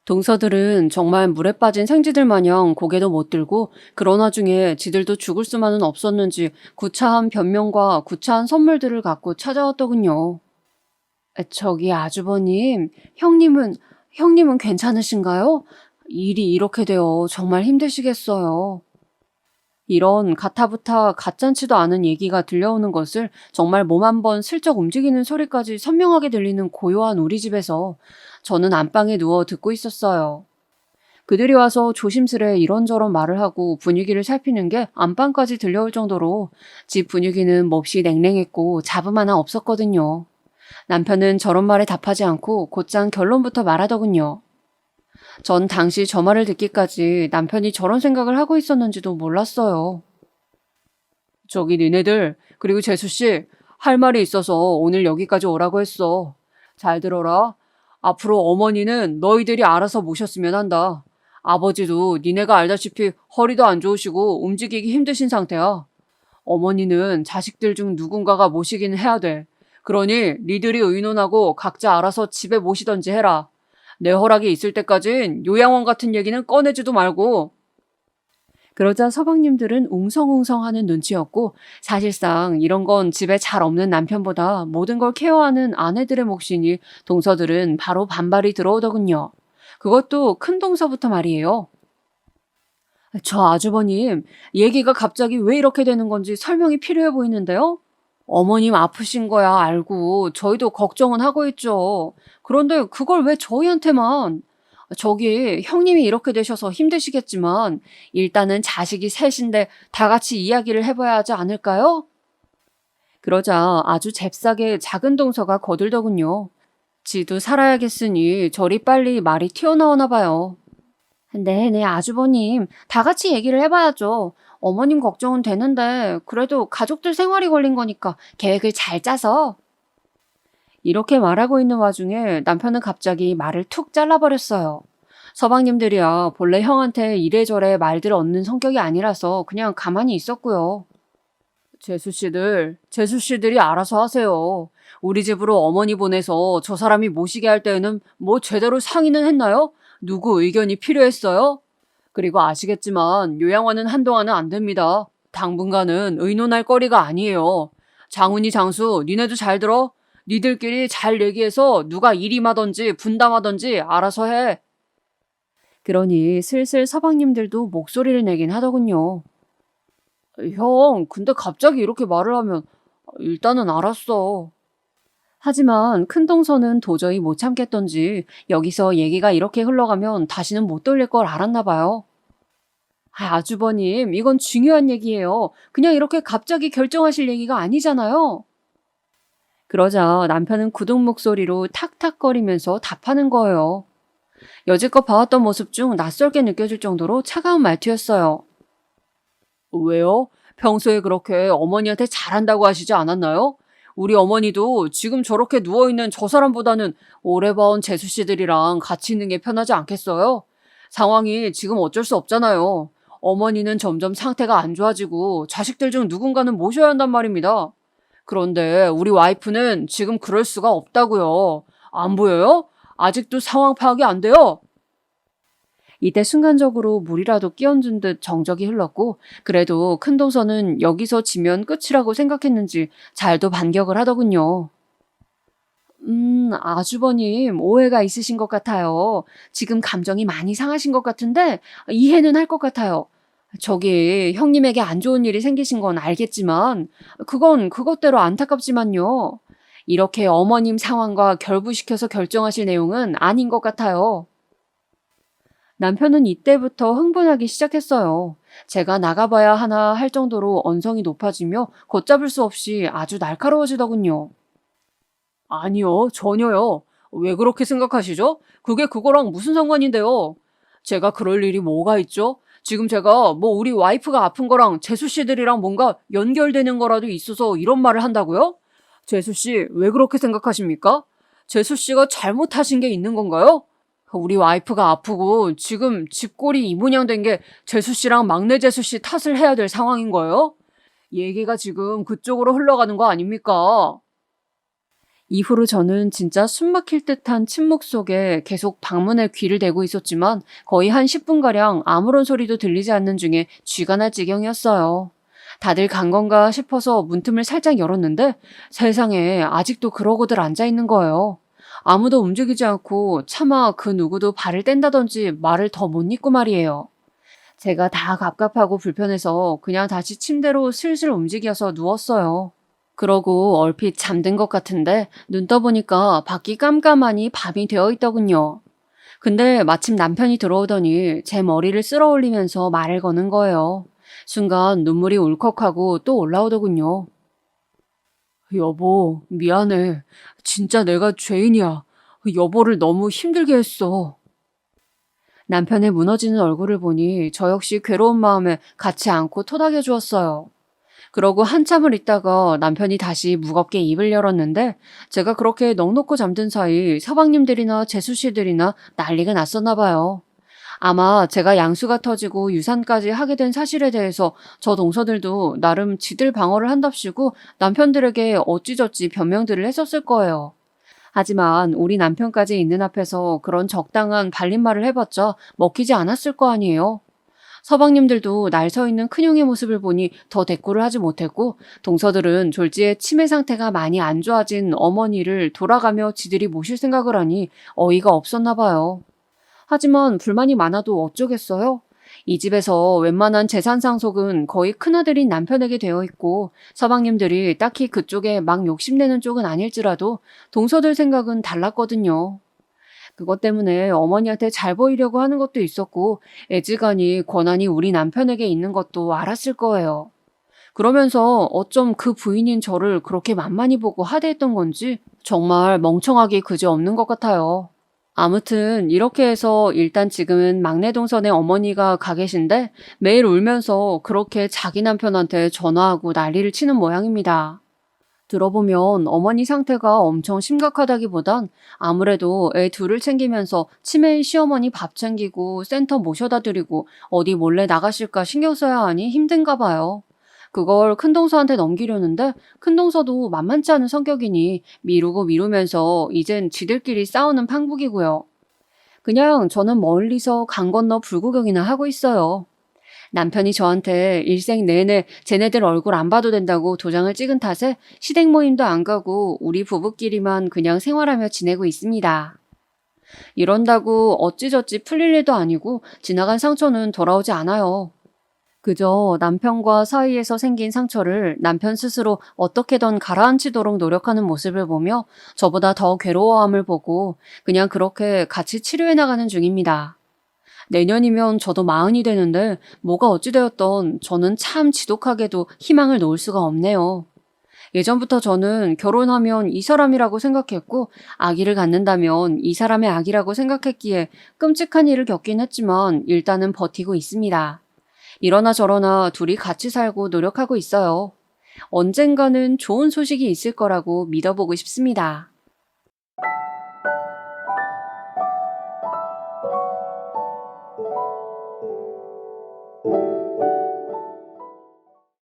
[SPEAKER 2] 동서들은 정말 물에 빠진 생쥐들 마냥 고개도 못 들고 그런 와중에 지들도 죽을 수만은 없었는지 구차한 변명과 구차한 선물들을 갖고 찾아왔더군요. 저기 아주버님, 형님은 괜찮으신가요? 일이 이렇게 되어 정말 힘드시겠어요. 이런 가타부타 가짠치도 않은 얘기가 들려오는 것을 정말 몸 한번 슬쩍 움직이는 소리까지 선명하게 들리는 고요한 우리 집에서 저는 안방에 누워 듣고 있었어요. 그들이 와서 조심스레 이런저런 말을 하고 분위기를 살피는 게 안방까지 들려올 정도로 집 분위기는 몹시 냉랭했고 잡음 하나 없었거든요. 남편은 저런 말에 답하지 않고 곧장 결론부터 말하더군요. 전 당시 저 말을 듣기까지 남편이 저런 생각을 하고 있었는지도 몰랐어요. 저기 니네들, 그리고 재수씨, 할 말이 있어서 오늘 여기까지 오라고 했어. 잘 들어라. 앞으로 어머니는 너희들이 알아서 모셨으면 한다. 아버지도 니네가 알다시피 허리도 안 좋으시고 움직이기 힘드신 상태야. 어머니는 자식들 중 누군가가 모시긴 해야 돼. 그러니 니들이 의논하고 각자 알아서 집에 모시던지 해라. 내 허락이 있을 때까진 요양원 같은 얘기는 꺼내지도 말고. 그러자 서방님들은 웅성웅성하는 눈치였고 사실상 이런 건 집에 잘 없는 남편보다 모든 걸 케어하는 아내들의 몫이니 동서들은 바로 반발이 들어오더군요. 그것도 큰 동서부터 말이에요. 저 아주버님, 얘기가 갑자기 왜 이렇게 되는 건지 설명이 필요해 보이는데요? 어머님 아프신 거야 알고 저희도 걱정은 하고 있죠. 그런데 그걸 왜 저희한테만? 저기 형님이 이렇게 되셔서 힘드시겠지만 일단은 자식이 셋인데 다 같이 이야기를 해봐야 하지 않을까요? 그러자 아주 잽싸게 작은 동서가 거들더군요. 지도 살아야겠으니 저리 빨리 말이 튀어나오나 봐요. 네네, 아주버님. 다 같이 얘기를 해봐야죠. 어머님 걱정은 되는데, 그래도 가족들 생활이 걸린 거니까 계획을 잘 짜서. 이렇게 말하고 있는 와중에 남편은 갑자기 말을 툭 잘라버렸어요. 서방님들이야 본래 형한테 이래저래 말들 얻는 성격이 아니라서 그냥 가만히 있었고요. 재수씨들이 알아서 하세요. 우리 집으로 어머니 보내서 저 사람이 모시게 할 때에는 뭐 제대로 상의는 했나요? 누구 의견이 필요했어요? 그리고 아시겠지만 요양원은 한동안은 안 됩니다. 당분간은 의논할 거리가 아니에요. 장훈이 장수, 니네도 잘 들어? 니들끼리 잘 얘기해서 누가 일임하던지 분담하던지 알아서 해. 그러니 슬슬 서방님들도 목소리를 내긴 하더군요. 형, 근데 갑자기 이렇게 말을 하면 일단은 알았어. 하지만 큰동서는 도저히 못 참겠던지 여기서 얘기가 이렇게 흘러가면 다시는 못 돌릴 걸 알았나 봐요. 아주버님, 이건 중요한 얘기예요. 그냥 이렇게 갑자기 결정하실 얘기가 아니잖아요. 그러자 남편은 구동 목소리로 탁탁거리면서 답하는 거예요. 여지껏 봐왔던 모습 중 낯설게 느껴질 정도로 차가운 말투였어요. 왜요? 평소에 그렇게 어머니한테 잘한다고 하시지 않았나요? 우리 어머니도 지금 저렇게 누워있는 저 사람보다는 오래 봐온 재수 씨들이랑 같이 있는 게 편하지 않겠어요? 상황이 지금 어쩔 수 없잖아요. 어머니는 점점 상태가 안 좋아지고 자식들 중 누군가는 모셔야 한단 말입니다. 그런데 우리 와이프는 지금 그럴 수가 없다고요. 안 보여요? 아직도 상황 파악이 안 돼요? 이때 순간적으로 물이라도 끼얹은 듯 정적이 흘렀고 그래도 큰동서는 여기서 지면 끝이라고 생각했는지 잘도 반격을 하더군요. 아주버님 오해가 있으신 것 같아요. 지금 감정이 많이 상하신 것 같은데 이해는 할 것 같아요. 저기 형님에게 안 좋은 일이 생기신 건 알겠지만 그건 그것대로 안타깝지만요. 이렇게 어머님 상황과 결부시켜서 결정하실 내용은 아닌 것 같아요. 남편은 이때부터 흥분하기 시작했어요. 제가 나가봐야 하나 할 정도로 언성이 높아지며 걷잡을 수 없이 아주 날카로워지더군요. 아니요, 전혀요. 왜 그렇게 생각하시죠? 그게 그거랑 무슨 상관인데요? 제가 그럴 일이 뭐가 있죠? 지금 제가 뭐 우리 와이프가 아픈 거랑 재수 씨들이랑 뭔가 연결되는 거라도 있어서 이런 말을 한다고요? 재수 씨, 왜 그렇게 생각하십니까? 재수 씨가 잘못하신 게 있는 건가요? 우리 와이프가 아프고 지금 집골이 이 모양 된 게 재수 씨랑 막내 재수 씨 탓을 해야 될 상황인 거예요? 얘기가 지금 그쪽으로 흘러가는 거 아닙니까? 이후로 저는 진짜 숨막힐 듯한 침묵 속에 계속 방문에 귀를 대고 있었지만 거의 한 10분가량 아무런 소리도 들리지 않는 중에 쥐가 날 지경이었어요. 다들 간 건가 싶어서 문틈을 살짝 열었는데 세상에 아직도 그러고들 앉아있는 거예요. 아무도 움직이지 않고 차마 그 누구도 발을 뗀다든지 말을 더 못 잇고 말이에요. 제가 다 갑갑하고 불편해서 그냥 다시 침대로 슬슬 움직여서 누웠어요. 그러고 얼핏 잠든 것 같은데 눈 떠보니까 밖이 깜깜하니 밤이 되어 있더군요. 근데 마침 남편이 들어오더니 제 머리를 쓸어 올리면서 말을 거는 거예요. 순간 눈물이 울컥하고 또 올라오더군요. 여보, 미안해. 진짜 내가 죄인이야. 여보를 너무 힘들게 했어. 남편의 무너지는 얼굴을 보니 저 역시 괴로운 마음에 같이 안고 토닥여 주었어요. 그러고 한참을 있다가 남편이 다시 무겁게 입을 열었는데 제가 그렇게 넋놓고 잠든 사이 서방님들이나 재수씨들이나 난리가 났었나 봐요. 아마 제가 양수가 터지고 유산까지 하게 된 사실에 대해서 저 동서들도 나름 지들 방어를 한답시고 남편들에게 어찌저찌 변명들을 했었을 거예요. 하지만 우리 남편까지 있는 앞에서 그런 적당한 발림말을 해봤자 먹히지 않았을 거 아니에요. 서방님들도 날 서 있는 큰형의 모습을 보니 더 대꾸를 하지 못했고 동서들은 졸지에 치매 상태가 많이 안 좋아진 어머니를 돌아가며 지들이 모실 생각을 하니 어이가 없었나 봐요. 하지만 불만이 많아도 어쩌겠어요? 이 집에서 웬만한 재산 상속은 거의 큰아들인 남편에게 되어 있고 서방님들이 딱히 그쪽에 막 욕심내는 쪽은 아닐지라도 동서들 생각은 달랐거든요. 그것 때문에 어머니한테 잘 보이려고 하는 것도 있었고 애지간히 권한이 우리 남편에게 있는 것도 알았을 거예요. 그러면서 어쩜 그 부인인 저를 그렇게 만만히 보고 하대했던 건지 정말 멍청하기 그지없는 것 같아요. 아무튼 이렇게 해서 일단 지금은 막내 동선의 어머니가 가 계신데 매일 울면서 그렇게 자기 남편한테 전화하고 난리를 치는 모양입니다. 들어보면 어머니 상태가 엄청 심각하다기보단 아무래도 애 둘을 챙기면서 치매인 시어머니 밥 챙기고 센터 모셔다 드리고 어디 몰래 나가실까 신경 써야 하니 힘든가 봐요. 그걸 큰동서한테 넘기려는데 큰동서도 만만치 않은 성격이니 미루고 미루면서 이젠 지들끼리 싸우는 팡국이고요. 그냥 저는 멀리서 강 건너 불구경이나 하고 있어요. 남편이 저한테 일생 내내 쟤네들 얼굴 안 봐도 된다고 도장을 찍은 탓에 시댁 모임도 안 가고 우리 부부끼리만 그냥 생활하며 지내고 있습니다. 이런다고 어찌저찌 풀릴 일도 아니고 지나간 상처는 돌아오지 않아요. 그저 남편과 사이에서 생긴 상처를 남편 스스로 어떻게든 가라앉히도록 노력하는 모습을 보며 저보다 더 괴로워함을 보고 그냥 그렇게 같이 치료해 나가는 중입니다. 내년이면 저도 40이 되는데 뭐가 어찌되었던 저는 참 지독하게도 희망을 놓을 수가 없네요. 예전부터 저는 결혼하면 이 사람이라고 생각했고 아기를 갖는다면 이 사람의 아기라고 생각했기에 끔찍한 일을 겪긴 했지만 일단은 버티고 있습니다. 이러나 저러나 둘이 같이 살고 노력하고 있어요. 언젠가는 좋은 소식이 있을 거라고 믿어보고 싶습니다.